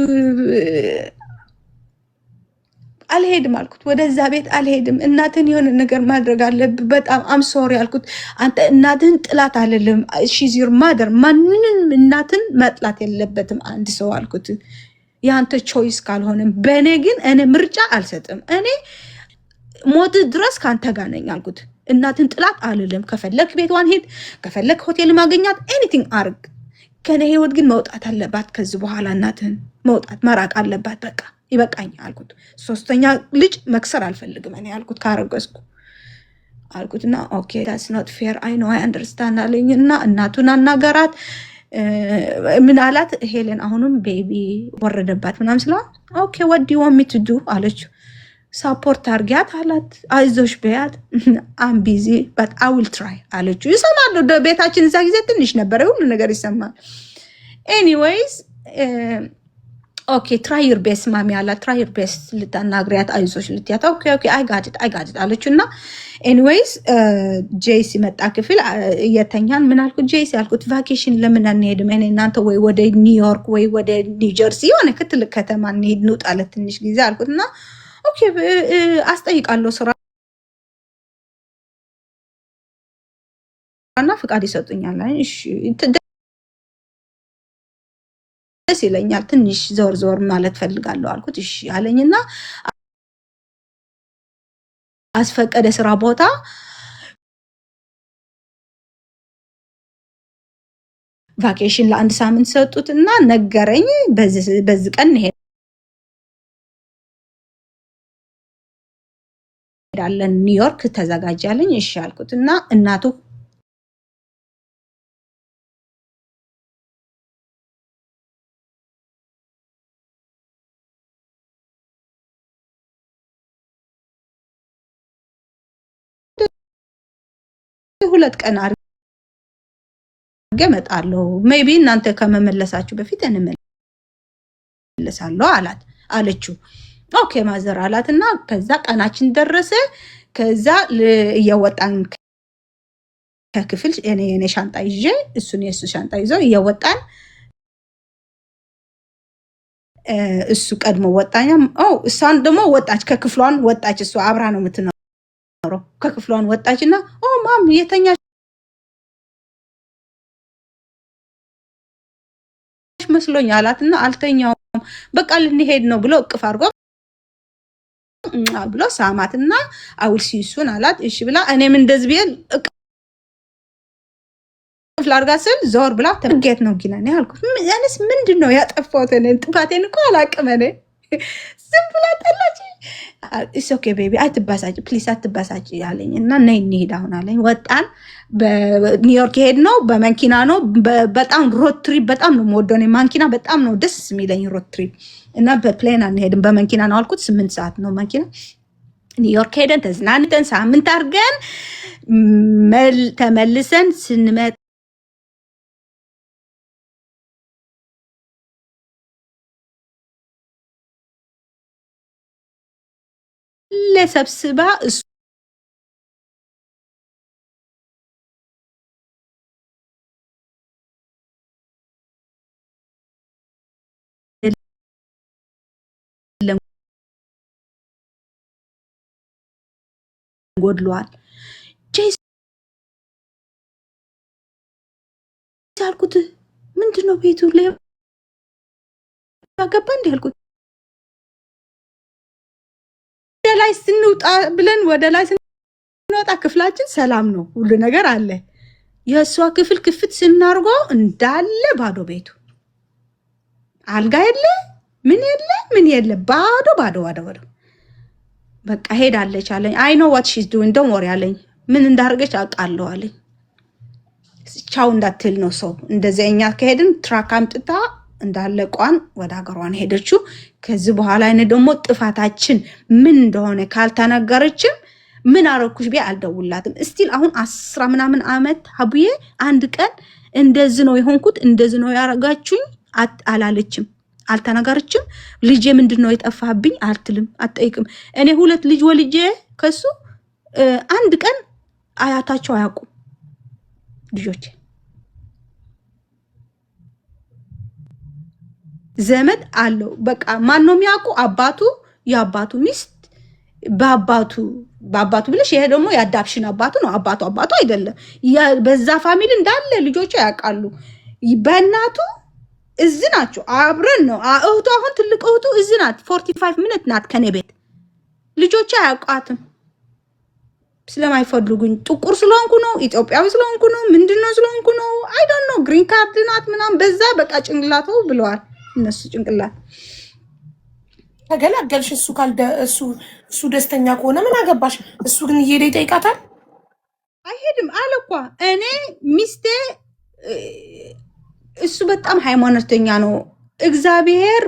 አልሄድም አልኩት። ወደዛ ቤት አልሄድም። እናትን የሆነ ነገር ማድረግ አለብህ። በጣም አምሶሪ አልኩት። አንተ እናትህን ጥላት አለልም። ሺዝ ዩር ማደር። ማንንም እናትን መጥላት የለበትም አንድ ሰው አልኩት። የአንተ ቾይስ ካልሆነም በእኔ ግን እኔ ምርጫ አልሰጥም። እኔ ሞት ድረስ ከአንተ ጋር ነኝ አልኩት። እናትን ጥላት አልልም። ከፈለክ ቤቷን ሄድ፣ ከፈለክ ሆቴል ማገኛት፣ ኤኒቲንግ አርግ። ከኔ ህይወት ግን መውጣት አለባት። ከዚህ በኋላ እናትን መውጣት መራቅ አለባት። በቃ ይበቃኝ አልኩት። ሶስተኛ ልጅ መክሰር አልፈልግም እኔ አልኩት ካረገዝኩ አልኩትና ኦኬ ዳትስ ኖት ፌር አይ ኖ አይ አንደርስታንድ አለኝ እና እናቱን አናገራት። ምን አላት ሄለን አሁንም ቤቢ ወረደባት ምናምን ስለ ኦኬ ዋት ዱ ዩ ዋንት ሚ ቱ ዱ አለችው። ሳፖርት አርጊያት አላት። አይዞሽ በያት አም ቢዚ በት አይ ዊል ትራይ አለችው። ይሰማል። ቤታችን እዛ ጊዜ ትንሽ ነበረ፣ ሁሉ ነገር ይሰማል። ኤኒዌይዝ ኦኬ ትራይ ዩር ቤስት ማሚ አላት። ትራይ ዩር ቤስት ልታናግሪያት፣ አይዞሽ ልትያት። ኦኬ ኦኬ አይ ጋት ኢት አለችው እና ኤኒዌይዝ ጄሲ መጣ ክፍል እየተኛን ምን አልኩት ጄሲ አልኩት ቫኬሽን ለምን አንሄድም እኔ እናንተ ወይ ወደ ኒውዮርክ ወይ ወደ ኒውጀርሲ የሆነ ትልቅ ከተማ እንሄድ እንውጣለት ትንሽ ጊዜ አልኩት እና ኦኬ አስጠይቃለሁ ስራ እና ፍቃድ ይሰጡኛል። እሺ ደስ ይለኛል። ትንሽ ዞር ዞር ማለት ፈልጋለሁ አልኩት። እሺ አለኝና አስፈቀደ ስራ ቦታ ቫኬሽን ለአንድ ሳምንት ሰጡትና ነገረኝ። በዚህ ቀን ሄዳለን ኒውዮርክ ተዘጋጃለኝ። እሺ አልኩትና እናቱ ሁለት ቀን አድርጌ እመጣለሁ ሜቢ እናንተ ከመመለሳችሁ በፊት እንመለሳለሁ አለችው። ኦኬ ማዘር አላትና ከዛ ቀናችን ደረሰ። ከዛ እየወጣን ከክፍል የኔ ሻንጣ ይዤ እሱን የሱ ሻንጣ ይዞ እየወጣን እሱ ቀድሞ ወጣኛ። እሷን ደግሞ ወጣች፣ ከክፍሏን ወጣች። እሱ አብራ ነው የምትኖረው። ከክፍሏን ወጣችና ማም የተኛሽ መስሎኝ አላትና አልተኛውም። በቃ ልንሄድ ነው ብሎ እቅፍ አድርጎ ብሎ ሳማትና አውል ሲሱን አላት። እሺ ብላ እኔም እንደዚህ ቢል እቅፍ ላድርጋ ስል ዞር ብላ ተገት ነው ጊናኔ አልኩት። ያንስ ምንድነው ያጠፋሁት? እኔ ጥፋቴን እኮ አላቅም። እኔ ዝም ብላ ጠላች። ኢትስ ኦኬ ቤቢ አትባሳጭ ፕሊስ አትባሳጭ ያለኝ እና ነይ እንሂድ አሁን አለኝ። ወጣን። በኒውዮርክ ሄድ ነው በመኪና ነው። በጣም ሮድ ትሪፕ በጣም ነው የምወደው እኔ። መኪና በጣም ነው ደስ የሚለኝ ሮድ ትሪፕ እና በፕሌን አንሄድም በመኪና ነው አልኩት። 8 ሰዓት ነው መኪና። ኒውዮርክ ሄደን ተዝናንተን ሳምንት አድርገን ተመልሰን ስንመጣ ለሰብስባ እሱ ጎድሏል ጄሲ አልኩት። ምንድነው ቤቱ ላይ ገባ እንዴ አልኩት። ወደ ላይ ስንወጣ ብለን ወደ ላይ ስንወጣ ክፍላችን ሰላም ነው፣ ሁሉ ነገር አለ። የእሷ ክፍል ክፍት ስናርጎ እንዳለ ባዶ ቤቱ፣ አልጋ የለ ምን የለ ባዶ። በቃ ሄዳለች አለኝ። አይ ኖ ዋት ሺዝ ዱዊንግ ዶንት ወሪ አለኝ። ምን እንዳደረገች አውቃለሁ አለኝ። ቻው እንዳትል ነው ሰው እንደዚህ። እኛ ከሄድን ትራክ አምጥታ እንዳለቋን ወደ ሀገሯን ሄደችው። ከዚህ በኋላ እኔ ደግሞ ጥፋታችን ምን እንደሆነ ካልተነገረችም ምን አረኩሽ ቢያ አልደውላትም። እስቲል አሁን 10 ምናምን ዓመት ሀቡዬ አንድ ቀን እንደዚህ ነው የሆንኩት እንደዚህ ነው ያረጋችሁኝ አላለችም፣ አልተነገረችም። ልጄ ምንድነው የጠፋብኝ አትልም፣ አትጠይቅም። እኔ 2 ልጅ ወልጄ ከሱ አንድ ቀን አያታቸው አያውቁም ልጆቼ። ዘመድ አለው። በቃ ማን ነው የሚያውቁ? አባቱ፣ የአባቱ ሚስት፣ በአባቱ ብለሽ ይሄ ደግሞ የአዳፕሽን አባቱ ነው። አባቱ አይደለም። በዛ ፋሚሊ እንዳለ ልጆቹ ያውቃሉ። በእናቱ እዚህ ናቸው። አብረን ነው። እህቱ አሁን ትልቅ እህቱ እዚህ ናት። 45 ሚኒት ናት ከኔ ቤት። ልጆቹ አያውቋትም ስለማይፈልጉኝ። ጥቁር ስለሆንኩ ነው፣ ኢትዮጵያዊ ስለሆንኩ ነው፣ ምንድነው ስለሆንኩ ነው፣ አይ ዶንት ኖ። ግሪን ካርድ ናት ምናምን በዛ በቃ ጭንቅላቱ ብለዋል እነሱ ጭንቅላት። ተገላገልሽ። እሱ ደስተኛ ከሆነ ምን አገባሽ? እሱ ግን እየሄደ ይጠይቃታል። አይሄድም አለ እኮ እኔ ሚስቴ። እሱ በጣም ሃይማኖተኛ ነው። እግዚአብሔር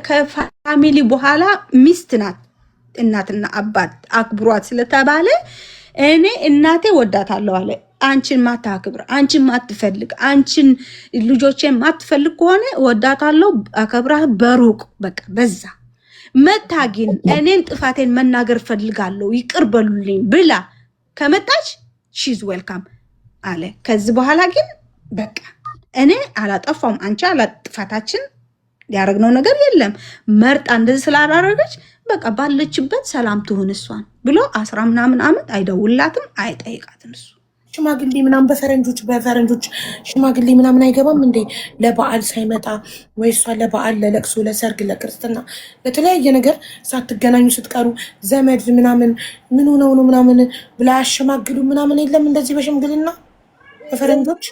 ከፋሚሊ በኋላ ሚስት ናት። እናትና አባት አክብሯት ስለተባለ እኔ እናቴ ወዳታለሁ አለ። አንቺን ማታክብር፣ አንቺን ማትፈልግ፣ አንቺን ልጆቼን ማትፈልግ ከሆነ ወዳታለሁ፣ አከብራት በሩቅ በቃ በዛ መታጊን እኔን ጥፋቴን መናገር ፈልጋለሁ ይቅር በሉልኝ ብላ ከመጣች ሺዝ ዌልካም አለ። ከዚህ በኋላ ግን በቃ እኔ አላጠፋውም፣ አንቺ አላጥፋታችን ያደረግነው ነገር የለም። መርጣ እንደዚህ ስላላረገች በቃ ባለችበት ሰላም ትሁን እሷን ብሎ 10 ምናምን ዓመት አይደውላትም፣ አይጠይቃትም። እሱ ሽማግሌ ምናምን በፈረንጆች ሽማግሌ ምናምን አይገባም እንዴ? ለበዓል ሳይመጣ ወይ እሷ ለበዓል፣ ለለቅሶ፣ ለሰርግ፣ ለክርስትና፣ ለተለያየ ነገር ሳትገናኙ ስትቀሩ ዘመድ ምናምን ምን ሆነው ነው ምናምን ብላ ያሸማግሉ ምናምን የለም እንደዚህ በሽምግልና በፈረንጆች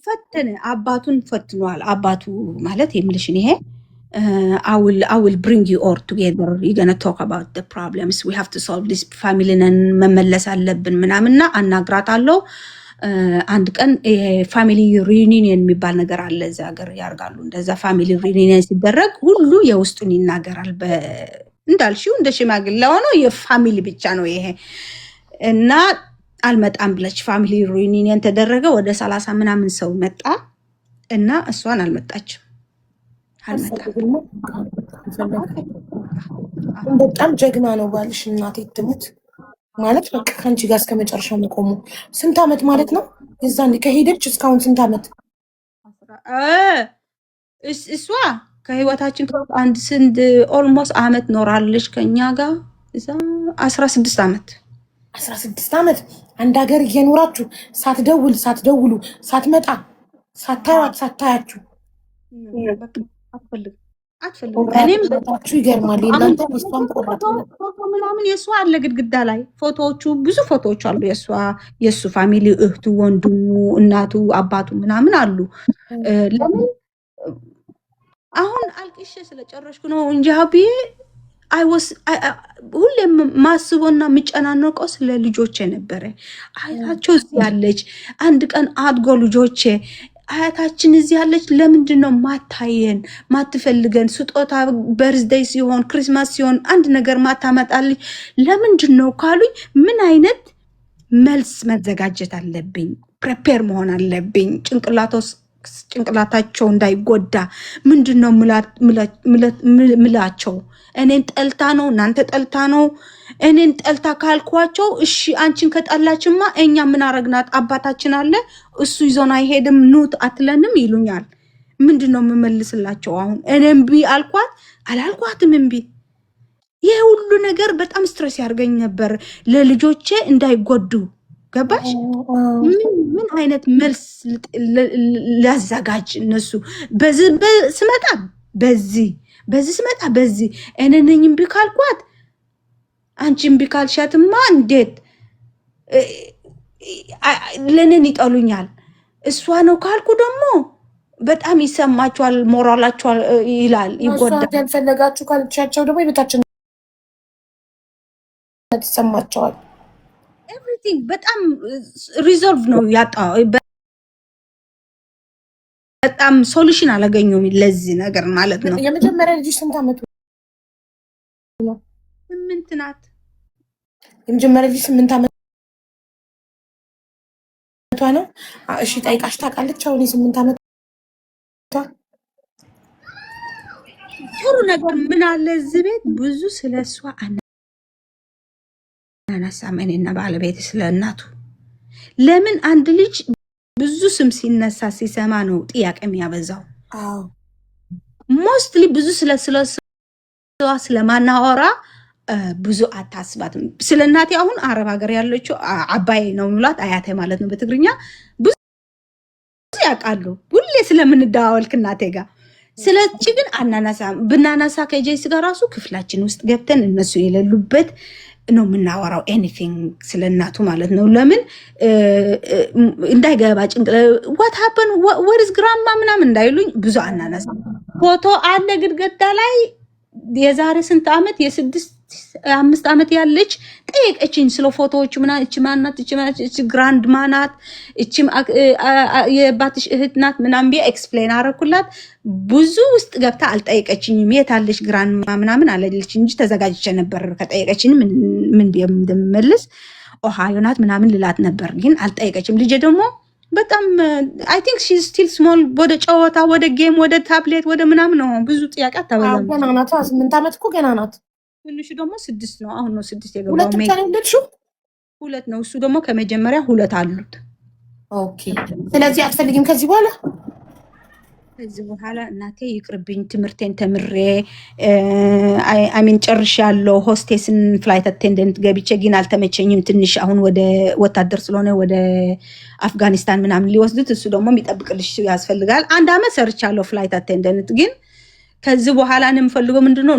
ፈተነ። አባቱን ፈትኗል። አባቱ ማለት የምልሽን ይሄ I will bring you all together. You're going to talk about the problems. We have to solve this family ነን መመለስ አለብን ምናምንና አናግራታለሁ። አንድ ቀን ፋሚሊ ሪዩኒየን የሚባል ነገር አለ እዚህ ሀገር ያርጋሉ። እንደዛ ፋሚሊ ሪዩኒየን ሲደረግ ሁሉ የውስጡን ይናገራል። እንዳልሽው እንደ ሽማግሌ ሆኖ የፋሚሊ ብቻ ነው ይሄ እና አልመጣም ብለች ፋሚሊ ሪዩኒየን ተደረገ። ወደ 30 ምናምን ሰው መጣ እና እሷን አልመጣችም። በጣም ጀግና ነው ባልሽ። እናቴ ትሙት ማለት በቃ ከአንቺ ጋር እስከ መጨረሻው መቆሙ። ስንት ዓመት ማለት ነው? የዛን ከሄደች እስካሁን ስንት ዓመት? እሷ ከህይወታችን አንድ ስንት ኦልሞስት ዓመት ኖራለች ከኛ ጋር እዛ 16 ዓመት 16 ዓመት አንድ ሀገር እየኖራችሁ ሳትደውሉ ሳትመጣ ሳታዩት ሳታያችሁ አትፈልግም። እኔም በጣችሁ ይገርማል። እናንተ መስቷን ቆራጥ ፎቶ ምናምን የሷ አለ ግድግዳ ላይ ፎቶዎቹ፣ ብዙ ፎቶዎች አሉ የሱ ፋሚሊ፣ እህቱ፣ ወንድሙ፣ እናቱ፣ አባቱ ምናምን አሉ። ለምን አሁን አልቅሼ ስለጨረሽኩ ነው እንጂ ሀቢዬ ሁሌም ማስቦና የሚጨናነቀው ስለ ልጆቼ ነበረ። አያታቸው እዚህ ያለች አንድ ቀን አድጎ ልጆቼ አያታችን እዚህ ያለች ለምንድን ነው ማታየን ማትፈልገን? ስጦታ በርዝዴይ ሲሆን ክሪስማስ ሲሆን አንድ ነገር ማታመጣልኝ ለምንድን ነው ካሉኝ፣ ምን አይነት መልስ መዘጋጀት አለብኝ? ፕሬፔር መሆን አለብኝ። ጭንቅላታቸው እንዳይጎዳ ምንድን ነው ምላቸው? እኔን ጠልታ ነው እናንተ ጠልታ ነው? እኔን ጠልታ ካልኳቸው እሺ አንቺን ከጠላችማ እኛ ምን አረግናት? አባታችን አለ እሱ ይዞን አይሄድም ኑት አትለንም ይሉኛል። ምንድን ነው የምመልስላቸው? አሁን እኔ እምቢ አልኳት አላልኳትም እምቢ። ይሄ ሁሉ ነገር በጣም ስትረስ ያርገኝ ነበር፣ ለልጆቼ እንዳይጎዱ። ገባሽ? ምን አይነት መልስ ላዘጋጅ? እነሱ ስመጣ በዚህ ስመጣ በዚህ እኔ ነኝ እምቢ ካልኳት፣ አንቺ እምቢ ካልሻትማ እንዴት ለኔን ይጠሉኛል። እሷ ነው ካልኩ ደግሞ በጣም ይሰማቸዋል፣ ሞራላቸዋል ይላል፣ ይጎዳል። ያልፈለጋችሁ ካልቻቸው ደግሞ የቤታችን ይሰማቸዋል። ኤቭሪቲንግ በጣም ሪዞልቭ ነው ያጣ። በጣም ሶሉሽን አላገኘሁም ለዚህ ነገር ማለት ነው። የመጀመሪያ ልጅ ስንት ዓመቱ ነው? 8 ናት። የመጀመሪያ ልጅ 8 ዓመቷ ነው። እሺ ጠይቃሽ ታውቃለች? አሁን 8 ዓመቷ ጥሩ ነገር ምን አለ እዚህ ቤት ብዙ ስለሷ አናነሳም። እኔና ባለቤት ስለ እናቱ ለምን አንድ ልጅ ብዙ ስም ሲነሳ ሲሰማ ነው ጥያቄ የሚያበዛው። ሞስትሊ ብዙ ስለማናወራ ብዙ አታስባትም። ስለ እናቴ አሁን አረብ ሀገር ያለችው አባይ ነው የሚሏት አያቴ ማለት ነው በትግርኛ ብዙ ያውቃሉ ሁሌ ስለምንደዋወል ከእናቴ ጋር። ስለዚህ ግን ብናናሳ ከጄሲ ጋር ራሱ ክፍላችን ውስጥ ገብተን እነሱ የሌሉበት ነው የምናወራው ኤኒቲንግ ስለ እናቱ ማለት ነው። ለምን እንዳይገባ ዋት ሀፐን ወርዝ ግራማ ምናምን እንዳይሉኝ ብዙ አናናሳ። ፎቶ አለ ግድግዳ ላይ የዛሬ ስንት ዓመት የ5 ዓመት ያለች ጠየቀችኝ ስለ ፎቶዎቹ ምናምን። እቺ ማናት? እቺ ግራንድ ማናት? እቺ የባትሽ እህት ናት ምናምን ብዬ ኤክስፕሌን አረኩላት። ብዙ ውስጥ ገብታ አልጠየቀችኝም። የት አለች ግራንድ ምናምን አለች እንጂ ተዘጋጅቼ ነበር ከጠየቀችኝ ምን እንደምመልስ ኦሃዮ ናት ምናምን ልላት ነበር፣ ግን አልጠየቀችም። ልጄ ደግሞ በጣም አይ ቲንክ ሺ ስቲል ስሞል፣ ወደ ጨዋታ ወደ ጌም ወደ ታብሌት ወደ ምናምን ነው። ብዙ ጥያቄ አታበዛም። ገና ናት። 8 ዓመት እኮ ገና ናት። ትንሹ ደግሞ 6 ነው። አሁን ነው 6 የገባው። ሁለት ብቻ ነው የወለድሽው? 2 ነው። እሱ ደግሞ ከመጀመሪያ 2 አሉት። ኦኬ። ስለዚህ አትፈልጊም ከዚህ በኋላ? ከዚህ በኋላ እናቴ ይቅርብኝ፣ ትምህርቴን ተምሬ አሚን ጨርሻለሁ። ሆስቴስን ፍላይት አቴንደንት ገብቼ ግን አልተመቸኝም ትንሽ። አሁን ወደ ወታደር ስለሆነ ወደ አፍጋኒስታን ምናምን ሊወስዱት፣ እሱ ደግሞ የሚጠብቅልሽ ያስፈልጋል። 1 ዓመት ሰርቻለሁ ፍላይት አቴንደንት። ግን ከዚህ በኋላ ነው የምፈልገው ምንድነው